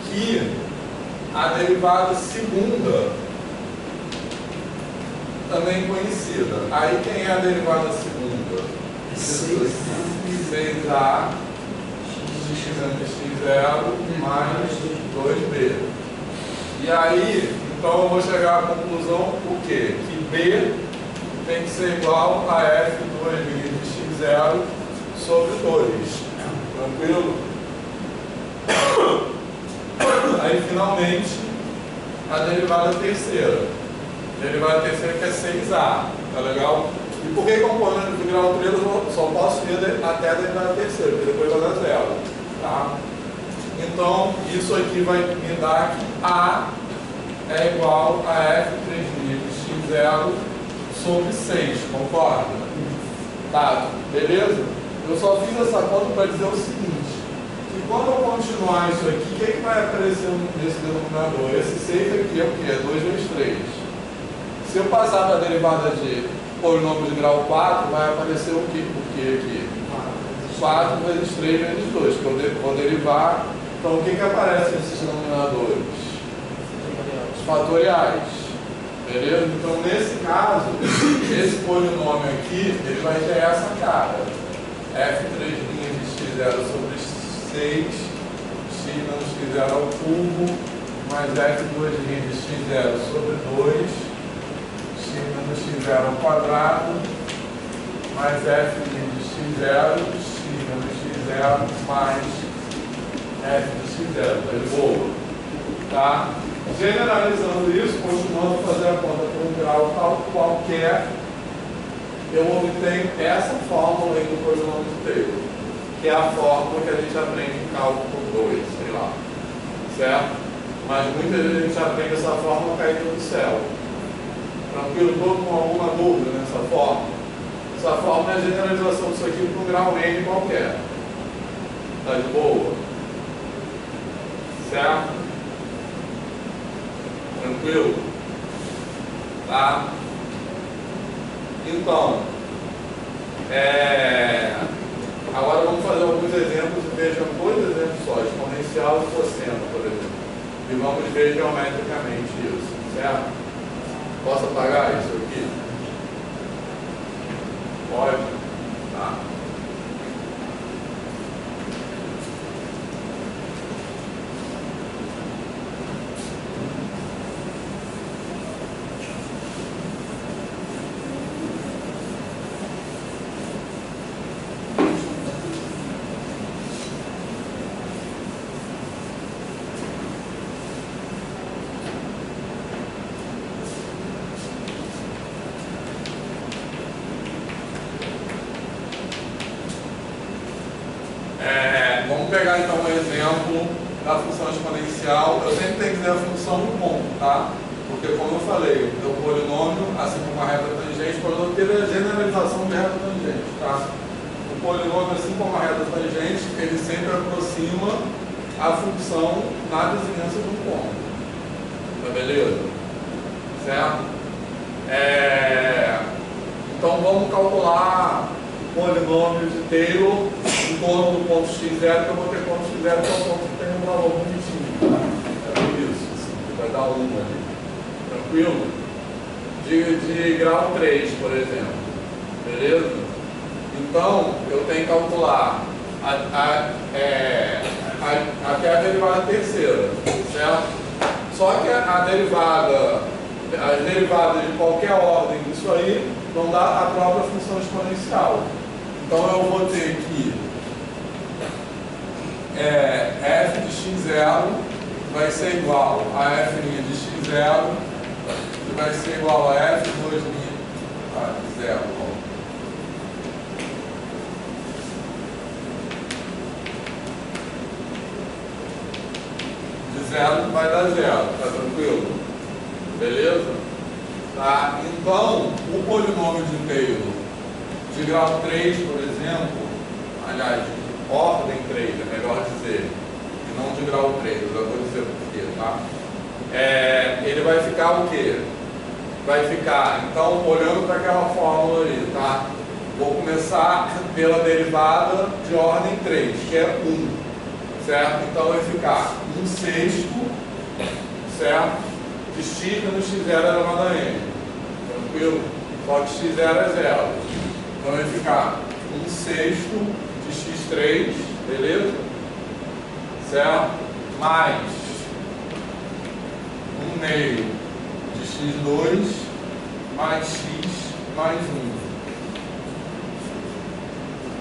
que a derivada segunda também conhecida. Aí quem é a derivada segunda? 6a x menos x0 mais 2b. E aí, então eu vou chegar à conclusão o quê? Que b tem que ser igual a f2 de x0 sobre 2. Tranquilo? Aí finalmente a derivada terceira. A derivada terceira que é 6a. Tá legal? E por que componente do grau 3 eu só posso ir até a derivada terceira, porque depois vai dar zero. Tá? Então isso aqui vai me dar que a é igual a f3 de x0 sobre 6, concorda? Tá, beleza? Eu só fiz essa conta para dizer o seguinte, que quando eu continuar isso aqui, o que vai aparecer nesse denominador? Esse 6 aqui é o que? É 2 vezes 3. Se eu passar para a derivada de polinômio de grau 4, vai aparecer o que aqui? 4 vezes 3 vezes 2, que eu vou derivar. Então o que aparece nesses denominadores? Os fatoriais. Beleza? Então, nesse caso, esse polinômio aqui, ele vai ter essa cara. f3' de x0 sobre 6, x menos x0 ao cubo, mais f2' de x0 sobre 2, x menos x0 ao quadrado, mais f' de x0, x menos x0, mais f de x0. Tá de boa? Tá? Generalizando isso, continuando a fazer a conta por um grau qualquer, eu obtenho essa fórmula aí do polinômio de Taylor, que é a fórmula que a gente aprende em cálculo 2, sei lá. Certo? Mas muitas vezes a gente aprende essa fórmula caindo do céu. Tranquilo? Todo com alguma dúvida nessa fórmula? Essa fórmula é a generalização disso aqui para um grau n qualquer. Tá de boa? Certo? Tranquilo? Tá? Então, agora vamos fazer alguns exemplos e vejam 2 exemplos só, exponencial e cosseno, por exemplo. E vamos ver geometricamente isso, certo? Posso apagar isso aqui? Pode? Tá. Vamos pegar então um exemplo da função exponencial. Eu sempre tenho que dizer a função no ponto, tá? Porque, como eu falei, o polinômio, assim como a reta tangente, o polinômio teve a generalização de reta tangente, tá? O polinômio, assim como a reta tangente, ele sempre aproxima a função na vizinhança de um ponto. Tá beleza? Certo? Então vamos calcular o polinômio de Taylor em torno do ponto x0, que eu vou ter ponto x0 que é o ponto que tem um valor bonitinho. Tá? É por isso. Assim, vai dar 1 ali. Tranquilo? De grau 3, por exemplo. Beleza? Então, eu tenho que calcular aqui é a derivada terceira, certo? Só que as derivadas de qualquer ordem disso aí vão dar a própria função exponencial. Então, eu vou ter que f de x0 vai ser igual a f' de x0, que vai ser igual a f2' de 0. De 0 vai dar 0, tá tranquilo? Beleza? Tá? Então, o polinômio de Taylor de grau 3, por exemplo, aliás, de ordem 3, é melhor dizer, e não de grau 3, eu já vou dizer por quê, tá? Ele vai ficar o quê? Vai ficar, então, olhando para aquela fórmula ali, tá? Vou começar pela derivada de ordem 3, que é 1, certo? Então, vai ficar 1/6, certo? De x menos x0 elevado a n. Tranquilo? Só que x0 é 0. Então, vai ficar 1/6 de x3, beleza? Certo? Mais 1/2 de x2 mais x mais 1.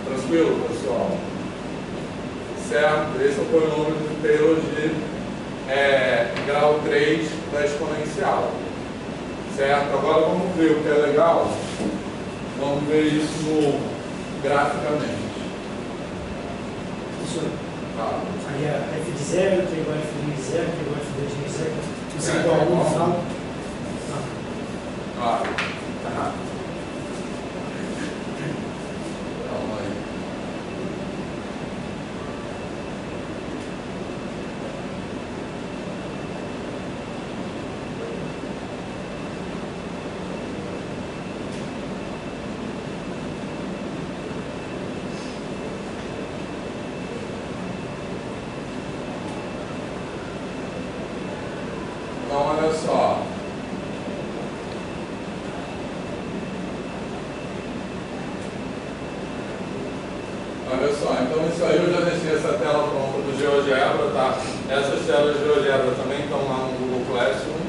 Tranquilo, pessoal? Certo? Esse é o polinômio de Taylor de grau 3 da exponencial. Certo? Agora vamos ver o que é legal. Vamos ver isso graficamente. Isso Tá. aí é f de 0, que é igual a f de 0, que é igual a f de 0, isso é igual a 1 no final. Tá. Calma aí. Então, olha só. Olha só, então isso aí eu já deixei essa tela pronta do GeoGebra, tá? Essas telas de GeoGebra também estão lá no Google Classroom.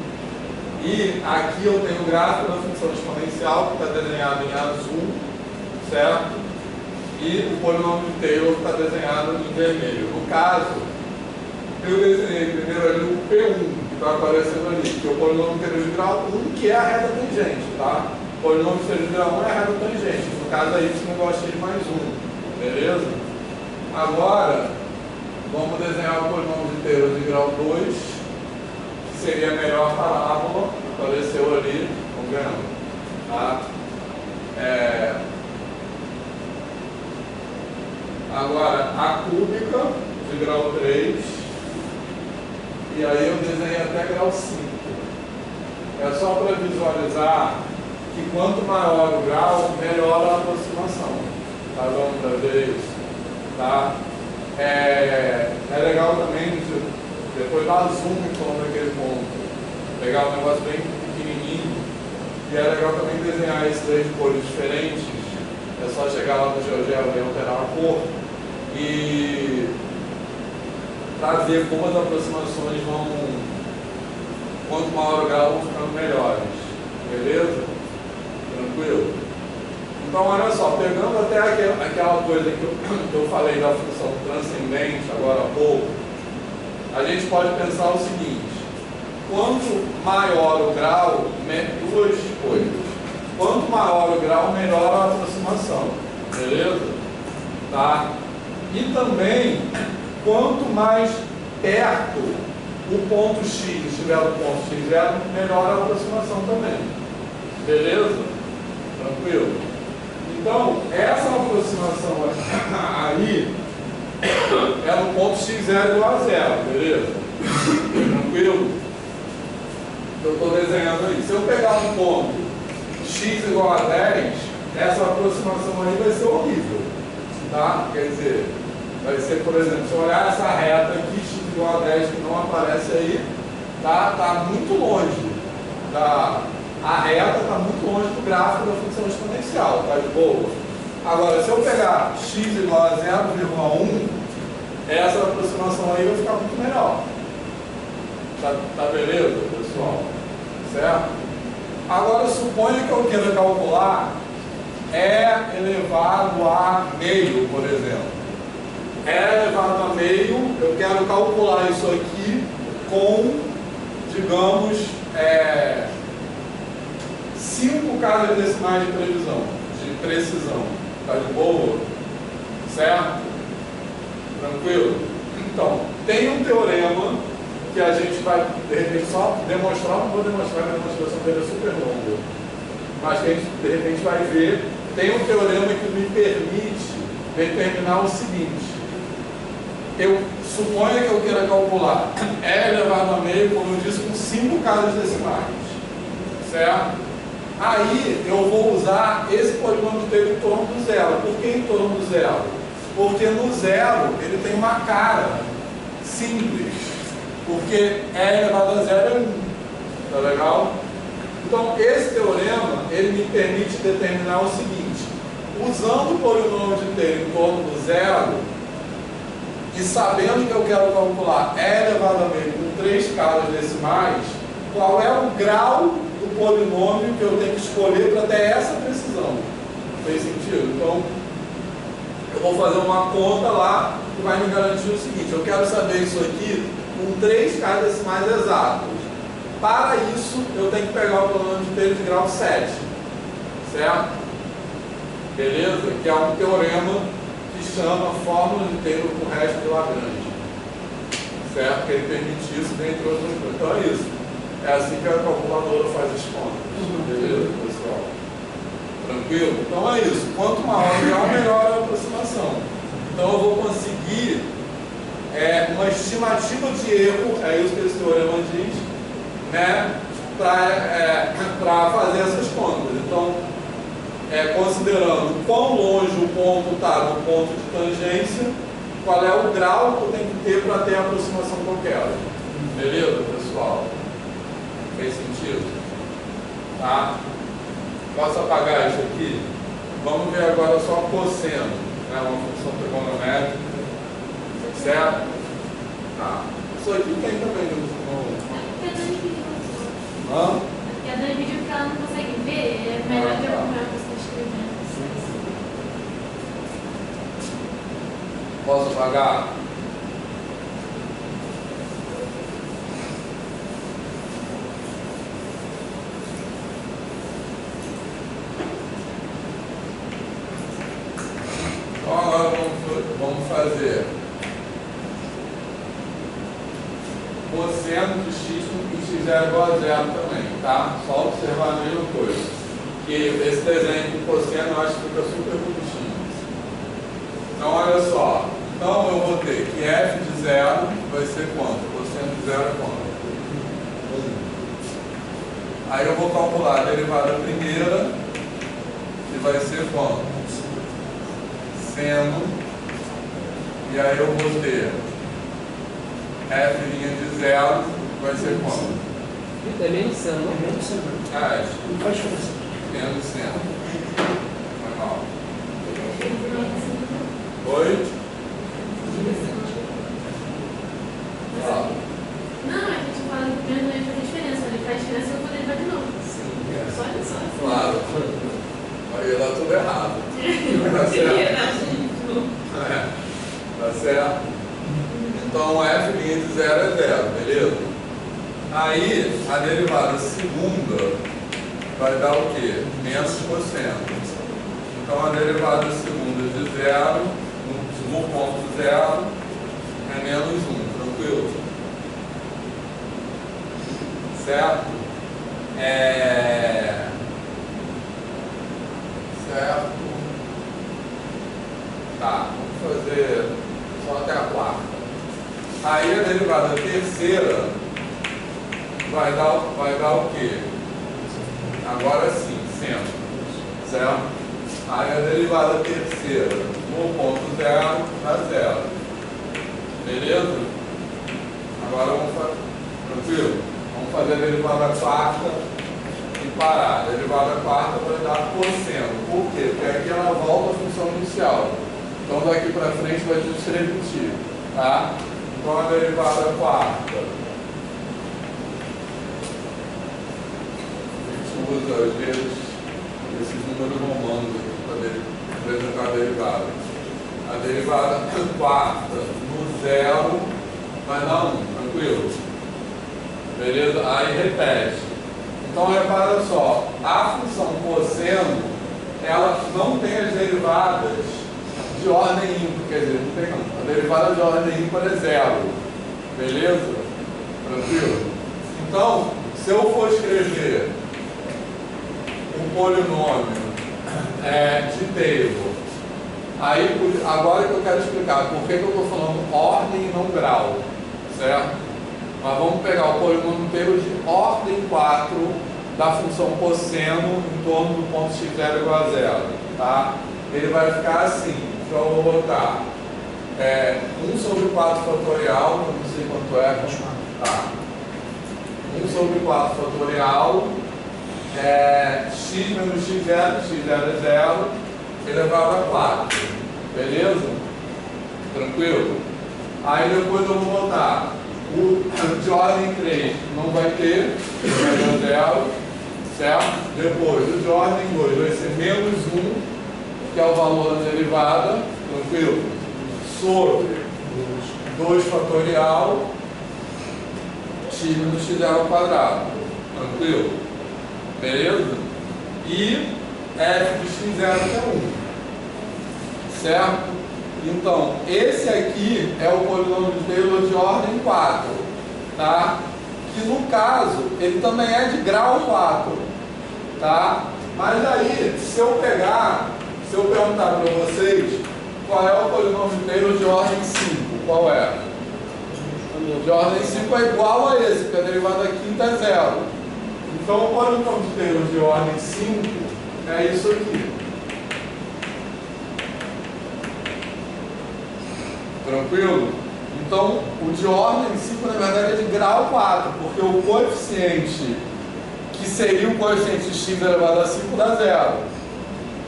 E aqui eu tenho o gráfico da função exponencial, que está desenhado em azul, certo? E o polinômio de Taylor está desenhado em vermelho. No caso, eu desenhei primeiro ali o P1, que está aparecendo ali, que é o polinômio Taylor de grau 1, que é a reta tangente, tá? O polinômio Taylor de grau 1 é a reta tangente, no caso é y igual a x mais 1. Beleza? Agora, vamos desenhar o polinômio de Taylor de grau 2, que seria a melhor parábola, apareceu ali, estão vendo? Tá? Agora, a cúbica de grau 3, e aí eu desenhei até grau 5. É só para visualizar que quanto maior o grau, melhor a aproximação. Tá dando para ver isso? Tá? É legal também, depois dar zoom em torno daquele ponto. Pegar um negócio bem pequenininho. E é legal também desenhar esses três cores diferentes. É só chegar lá no GeoGebra e alterar a cor. E para ver como as aproximações vão, quanto maior o grau, vão ficando melhores. Beleza? Tranquilo? Então, olha só, pegando até aquela coisa que eu falei da função transcendente agora há pouco, a gente pode pensar o seguinte: quanto maior o grau, duas coisas. Quanto maior o grau, melhor a aproximação. Beleza? Tá? E também, quanto mais perto o ponto x estiver no ponto x0, melhora a aproximação também. Beleza? Tranquilo? Então, essa aproximação aí é no ponto x0 igual a 0, beleza? Tranquilo? Eu estou desenhando aí. Se eu pegar um ponto x igual a 10, essa aproximação aí vai ser horrível. Tá? Quer dizer, vai ser, por exemplo, se eu olhar essa reta aqui, x igual a 10, que não aparece aí, tá muito longe. A reta está muito longe do gráfico da função exponencial, tá de boa? Agora, se eu pegar x igual a 0,1, essa aproximação aí vai ficar muito melhor. Tá beleza, pessoal? Certo? Agora, suponha que eu queira calcular E elevado a meio, por exemplo. E elevado a meio, eu quero calcular isso aqui com, digamos, 5 casas decimais de precisão. Tá de boa? Certo? Tranquilo? Então, tem um teorema que a gente vai, de repente, só demonstrar, não vou demonstrar, a demonstração dele é super longa, mas que a gente, de repente, vai ver. Tem um teorema que me permite determinar o seguinte: eu suponho que eu queira calcular E elevado a meio, como eu disse, com 5 casas decimais, certo? Aí eu vou usar esse polinômio inteiro em torno do zero. Por que em torno do zero? Porque no zero ele tem uma cara simples, porque E elevado a zero é 1, tá legal? Então esse teorema ele me permite determinar o seguinte: usando o polinômio inteiro em torno do zero e sabendo que eu quero calcular E elevado a meio com 3 casas decimais, qual é o grau do polinômio que eu tenho que escolher para ter essa precisão? Fez sentido? Então, eu vou fazer uma conta lá que vai me garantir o seguinte: eu quero saber isso aqui com 3 casas decimais exatos. Para isso, eu tenho que pegar o polinômio inteiro de grau 7. Certo? Beleza? Que é um teorema que chama fórmula de Taylor com o resto de Lagrange. Certo? Que ele permite isso, dentre outras coisas. Então é isso. É assim que a calculadora faz as contas. Beleza, pessoal? Tranquilo? Então é isso. Quanto maior o grau, melhor a aproximação. Então eu vou conseguir uma estimativa de erro, é isso que esse teorema diz, né? Para fazer essas contas. Então, considerando quão longe o ponto está do ponto de tangência, qual é o grau que eu tenho que ter para ter a aproximação que eu quero. Beleza, pessoal? Fez sentido? Tá? Posso apagar isso aqui? Vamos ver agora só cosseno, né? Uma função trigonométrica. Certo? Tá. Isso aqui tem também no... Porque a Dani pediu que ela não consegue ver, é melhor de acompanhar o que você está escrevendo. Posso apagar? Então agora vamos fazer cosseno de x com x0 igual a 0 também, tá? Só observar a mesma coisa. Que esse desenho com cosseno eu acho que fica super bonitinho. Então olha só. Então eu vou ter que f de 0 vai ser quanto? Cosseno de 0 é quanto? 1. Aí eu vou calcular a derivada primeira, que vai ser quanto? Seno. E aí eu vou ter f' de 0 vai ser quanto? É menos seno, não? Menos seno. Não faz diferença. Menos seno. Foi mal. Oi? Não, a gente fala que o primeiro não faz diferença. Ele faz diferença e eu vou derivar de novo. Só isso. Claro. Aí ia dar tudo errado. Tá certo? Tá certo? Então f' de 0 é 0, beleza? Aí a derivada segunda vai dar o quê? Menos cosseno. Então a derivada segunda de 0, no ponto 0, é menos 1, tranquilo? certo? Certo? Tá, vamos fazer só até a quarta. Aí a derivada terceira vai dar o quê? Agora sim, sempre. Certo? Aí a derivada terceira no ponto zero dá zero. Beleza? Agora vamos fazer. Tranquilo? Vamos fazer a derivada quarta e parar. A derivada quarta vai dar cosseno. Por quê? Porque aqui ela volta à função inicial. Então daqui para frente vai se repetir. Tá? Então a derivada quarta. A gente usa às vezes esses números romanos aqui para representar a derivada. A derivada quarta no zero vai dar 1, tranquilo? Beleza? Aí repete. Então repara só, a função cosseno, ela não tem as derivadas de ordem ímpar, quer dizer, não tem não. A derivada de ordem ímpar é zero. Beleza? Tranquilo? Então, se eu for escrever um polinômio de Taylor, aí agora que eu quero explicar por que eu estou falando ordem e não grau, certo? Mas vamos pegar o polinômio Taylor de ordem 4 da função cosseno em torno do ponto x0 igual a zero, tá? Ele vai ficar assim, então eu vou botar 1 sobre 4 fatorial, eu não sei quanto é, tá? 1 sobre 4 fatorial, x menos x0, x0 é 0, elevado a 4, beleza? Tranquilo? Aí depois eu vou botar o de ordem 3 não vai ter, vai dar 0, certo? Depois o de ordem 2 vai ser menos 1, que é o valor da derivada, tranquilo? Sobre 2 fatorial, x menos x0 ao quadrado, tranquilo? Beleza? E f de x0 é 1, certo? Então, esse aqui é o polinômio de Taylor de ordem 4, tá? Que no caso, ele também é de grau 4, tá? Mas aí, se eu perguntar para vocês qual é o polinômio de Taylor de ordem 5, qual é? De ordem 5 é igual a esse, porque a derivada quinta é 0. Então, o polinômio de Taylor de ordem 5 é isso aqui. Tranquilo? Então, o de ordem 5, na verdade, é de grau 4, porque o coeficiente, que seria o coeficiente de x elevado a 5, dá 0.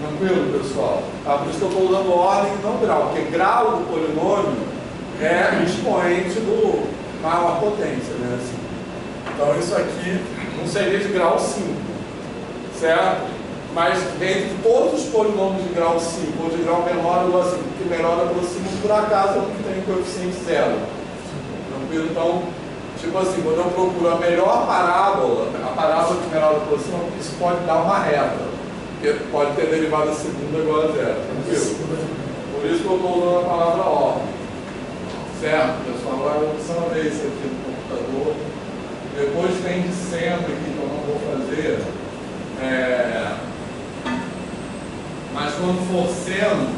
Tranquilo, pessoal? Tá? Por isso que eu estou usando ordem e não grau, porque grau do polinômio é o expoente do maior potência, né? Assim. Então, isso aqui não seria de grau 5, certo? Mas dentre todos os polinômios de grau 5 ou de grau menor ou assim, que menor aproxima, por acaso eu não tenho coeficiente 0. Tranquilo? Então, tipo assim, quando eu procuro a melhor parábola, a parábola que menor aproxima, isso pode dar uma reta, porque pode ter derivada segunda igual a 0. Tranquilo? Por isso que eu estou usando a palavra ordem. Certo, pessoal? Agora eu vou ver isso aqui no computador. Depois tem de seno aqui que eu não vou fazer. Mas quando for seno,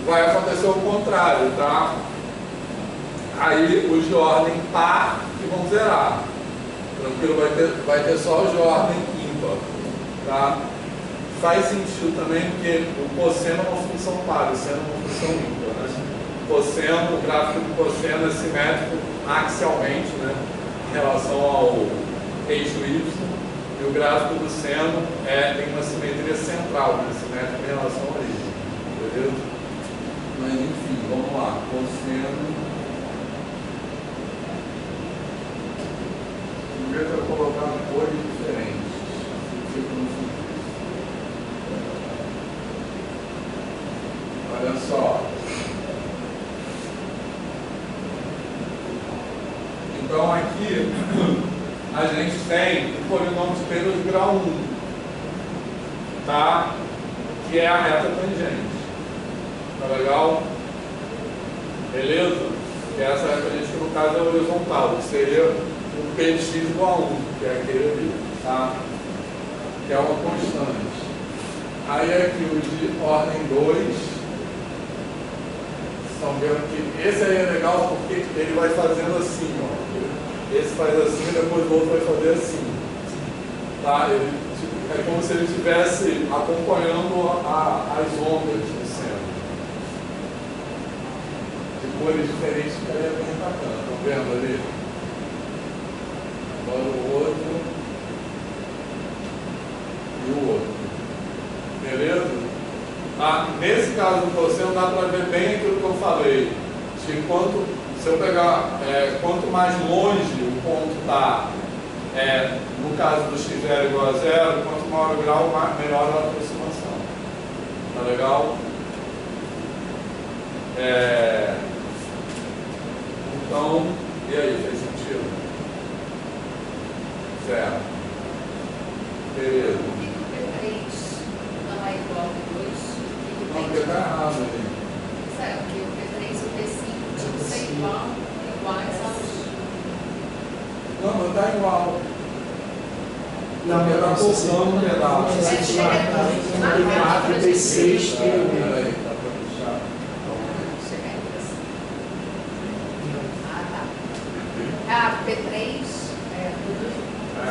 vai acontecer o contrário, tá? Aí os de ordem par que vão zerar. Tranquilo? Vai ter só os de ordem ímpar, tá? Faz sentido também porque o cosseno é uma função par, o seno é uma função ímpar, né? O gráfico do cosseno é simétrico axialmente, né? Em relação ao eixo y. E o gráfico do seno tem uma simetria central, né? Simétrica em relação ao eixo. Beleza? Mas enfim, vamos lá. Cosseno. Devia ter colocado cores diferentes. Olha só. Então aqui a gente tem o polinômio de Taylor de grau 1, tá? Que é a reta tangente. Tá legal? Beleza? Que essa reta tangente, que no caso é horizontal, que seria o px igual a 1, que é aquele ali, tá? Que é uma constante. Aí aqui o de ordem 2, estão vendo que esse aí é legal porque ele vai fazendo assim, ó. Esse faz assim, depois o outro vai fazer assim. Tá? Ele, tipo, é como se ele estivesse acompanhando as ondas do centro. De cores diferentes que ele vem atacando. Estão vendo ali? Agora o outro e o outro. Beleza? Ah, nesse caso do cosseno dá para ver bem aquilo que eu falei. Que se eu pegar, quanto mais longe o ponto está, no caso do x0 igual a 0, quanto maior o grau, melhor a aproximação. Tá legal? Então, e aí, fez sentido? Certo. Beleza. Não é igual ao 2. Não, porque está errado ali. Certo, porque o P3 e o P5 tinham que ser iguais aos. Não, não está igual. Não, Porque está cortando um pedaço. Você tinha P4 e P6 Peraí, dá para puxar. Chegar em P5. Ah, tá. Ah, P3 é tudo. A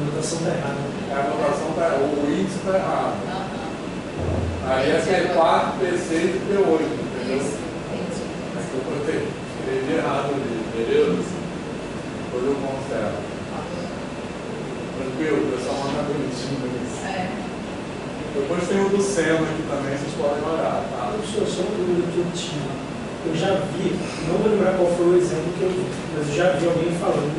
anotação está errada. A anotação está, o índice está errado. Aham. Aí é P4, P6 e P8, entendeu? Isso, entendi. Mas eu botei, escrevi errado ali, beleza? Depois eu conserto. Tranquilo, o pessoal manda bonitinho isso. Depois tem o do Senna aqui também, vocês podem olhar, tá? Professor, só uma dúvida que eu tinha. Eu já vi, não vou lembrar qual foi o exemplo que eu vi, mas eu já vi alguém falando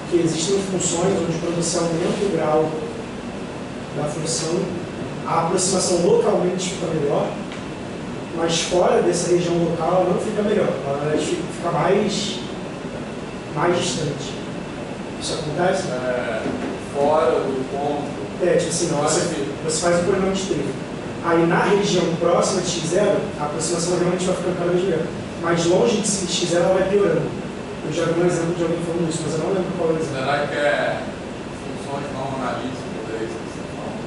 que existem funções onde quando você aumenta o grau da função, a aproximação localmente fica melhor, mas fora dessa região local ela não fica melhor, ela fica mais distante. Isso acontece? Fora do ponto. Tipo assim, não, você faz um polinômio de trilha. Aí na região próxima de x0, a aproximação realmente vai ficando cada vez melhor. Mas longe de x0 ela vai piorando. Eu já vi um exemplo de alguém falando isso, mas eu não lembro qual é o exemplo. Será que é funções não analíticas? É isso que você fala?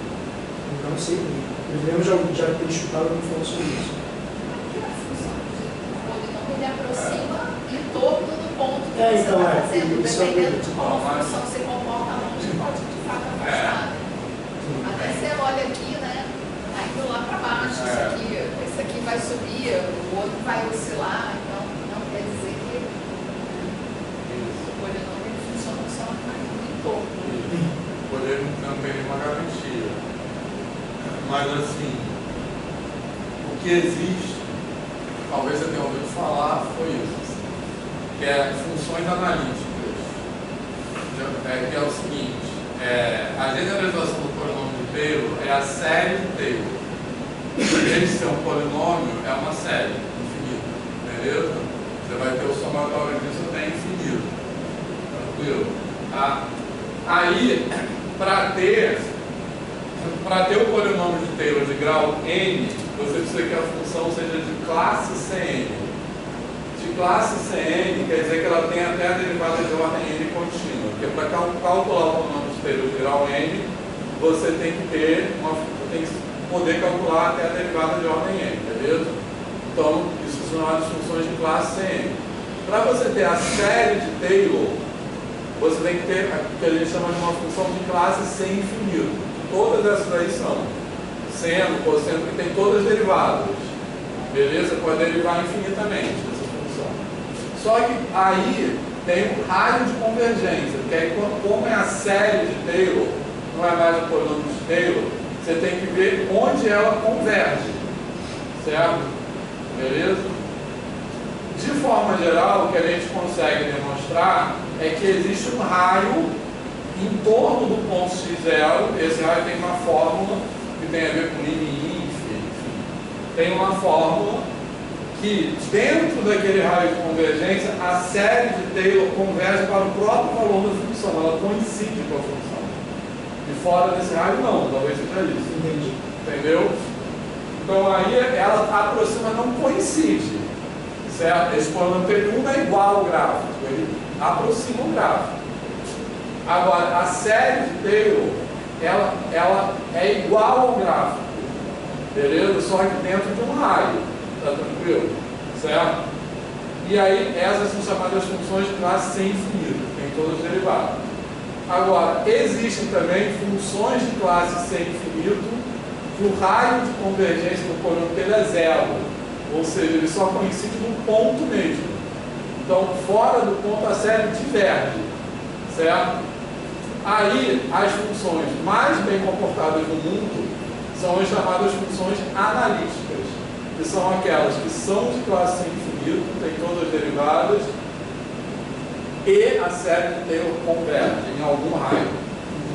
Não sei. Eu lembro já ter escutado alguém falando sobre isso. Ele aproxima em torno do ponto que você então, está fazendo, isso dependendo de como a função se comporta longe, pode de fato afastar. Até você olha aqui, né? Tá indo lá para baixo, esse aqui vai subir, o outro vai oscilar, então não quer dizer que o polinômio funciona só em torno. Poder não tem nenhuma garantia. Mas assim, o que existe, talvez você tenha ouvido falar, foi isso. Assim, que é funções analíticas. Que é o seguinte, a generalização do polinômio de Taylor é a série de Taylor. Em vez de ser um polinômio, é uma série infinita. Beleza? Você vai ter o somatório disso até infinito. Tranquilo? Tá? Aí, para ter o polinômio de Taylor de grau n, você precisa que a função seja de classe Cn. De classe Cn quer dizer que ela tem até a derivada de ordem n contínua. Porque para calcular o polinômio de Taylor de grau n, você tem que poder calcular até a derivada de ordem n, beleza? Então, isso são chamadas funções de classe Cn. Para você ter a série de Taylor, você tem que ter o que a gente chama de uma função de classe sem infinito. Todas essas aí são seno, cosseno, que tem todas derivadas. Beleza? Pode derivar infinitamente essa função. Só que aí tem um raio de convergência, porque aí como é a série de Taylor, não é mais o polinômio de Taylor, você tem que ver onde ela converge. Certo? Beleza? De forma geral, o que a gente consegue demonstrar é que existe um raio em torno do ponto x0. Esse raio tem uma fórmula que tem a ver com lim, enfim. Tem uma fórmula que, dentro daquele raio de convergência, a série de Taylor converge para o próprio valor da função. Ela coincide com a função. E fora desse raio, não. Talvez seja isso. Entendi. Entendeu? Então aí ela aproxima, não coincide. certo? Esse polinômio T1 é igual ao gráfico, ele aproxima o gráfico. Agora, a série de Taylor, ela é igual ao gráfico, beleza? Só que dentro de um raio, tá tranquilo? Certo? E aí, essas são chamadas funções de classe sem infinito, tem todas derivadas. Agora, existem também funções de classe sem infinito que o raio de convergência do polinômio dele é zero, ou seja, ele só coincide no ponto mesmo. Então, fora do ponto, a série diverge, certo? Aí, as funções mais bem comportadas do mundo são as chamadas funções analíticas, que são aquelas que são de classe sem infinito, têm todas derivadas, e a série de Taylor converge em algum raio.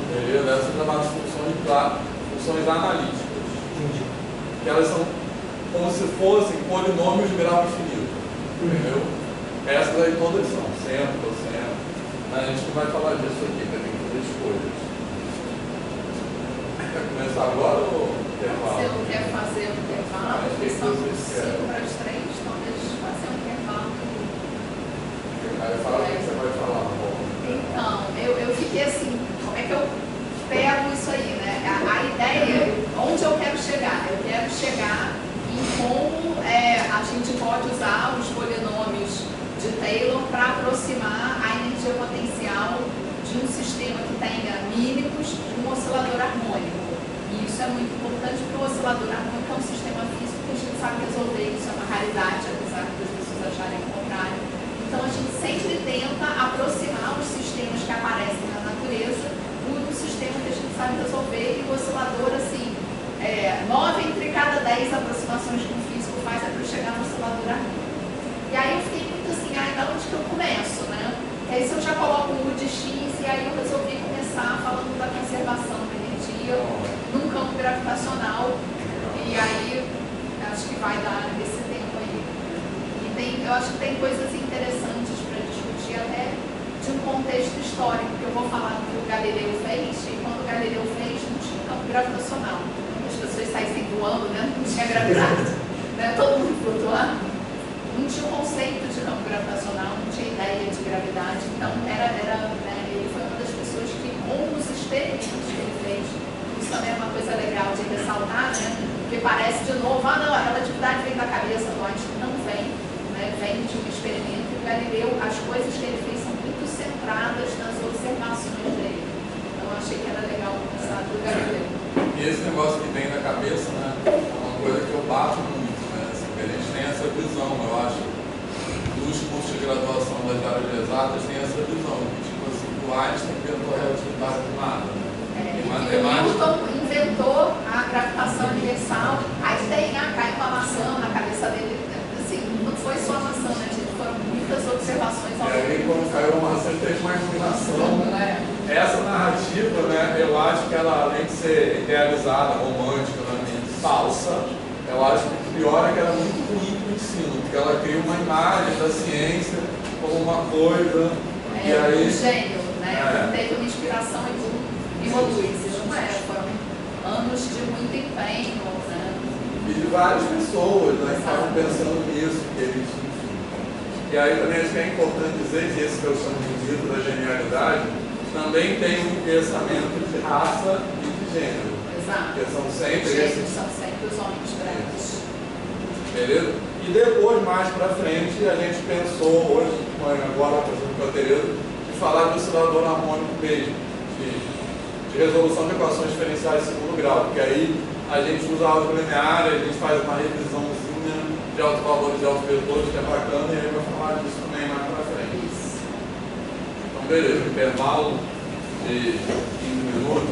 Beleza? Essas são chamadas funções analíticas. Que elas são como se fossem polinômios de grau infinito. Entendeu? Essas aí todas são, seno, cosseno. Mas a gente não vai falar disso aqui, tem que fazer escolhas. Quer começar agora ou intervalo? Se eu quer fazer um intervalo, porque são 5 para as 3, talvez fazer um intervalo. Aí fala o que você vai falar. Então, eu fiquei assim, como é que eu pego isso aí, né? A ideia, onde eu quero chegar? Eu quero chegar em como a gente pode usar os polinômios de Taylor para aproximar a energia potencial de um sistema que tenha mínimos de um oscilador harmônico. E isso é muito importante porque o oscilador harmônico é um sistema físico que a gente sabe resolver, isso é uma raridade, apesar das pessoas acharem o contrário. Então a gente sempre tenta aproximar os sistemas que aparecem na natureza do sistema que a gente sabe resolver, e o oscilador, assim, 9 entre cada 10 aproximações que um físico faz é para chegar no oscilador harmônico. E aí eu fiquei muito assim, da onde que eu começo, né? E aí se eu já coloco o U de X, e aí eu resolvi começar falando da conservação da energia num campo gravitacional, e aí acho que vai dar esse tempo aí. Eu acho que tem coisas interessantes para discutir até de um contexto histórico, que eu vou falar do que o Galileu fez, e quando o Galileu fez não tinha campo gravitacional. As pessoas saíssem voando, né? Não tinha gravidade, né? Todo mundo flutuando. Não tinha o conceito de campo gravitacional, não tinha ideia de gravidade. Então, ele foi uma das pessoas que, com os experimentos que ele fez, isso também é uma coisa legal de ressaltar, né? Porque parece de novo, não, a relatividade vem da cabeça do Einstein, não vem. Vem de um experimento, e o Galileu, as coisas que ele fez são muito centradas nas observações dele. Então eu achei que era legal começar do Galileu. E esse negócio que vem na cabeça, né, é uma coisa que eu bato muito, né, assim, que a gente tem essa visão, eu acho, dos cursos de graduação das áreas exatas tem essa visão, que tipo assim, o Einstein inventou a relatividade do nada, né? O Newton inventou a gravitação universal, aí cai uma maçã na cabeça dele. Não foi só a maçã, né? Foram muitas observações. E aí, quando caiu a maçã, fez uma iluminação. Essa narrativa, né, eu acho que ela, além de ser idealizada, romântica, falsa, eu acho que o pior é que ela é muito ruim para o ensino, porque ela cria uma imagem da ciência como uma coisa. E aí, um gênio, né? Teve uma inspiração e uma luz. Não foram anos de muito empenho, né? E de várias pessoas, né, que estavam pensando nisso, que eles, enfim. E aí também acho que é importante dizer que esse que eu chamo de mito da genialidade também tem um pensamento de raça e de gênero. Exato. Porque são sempre São sempre os homens brancos. Beleza? E depois, mais pra frente, a gente pensou hoje, agora com a Tereza, de falar do oscilador harmônico mesmo, de resolução de equações diferenciais de segundo grau, porque aí a gente usa álgebra linear, a gente faz uma revisãozinha de autovalores e autovetores, que é bacana, e aí vai falar disso também mais pra frente. Isso. Então, beleza, intervalo de 15 minutos.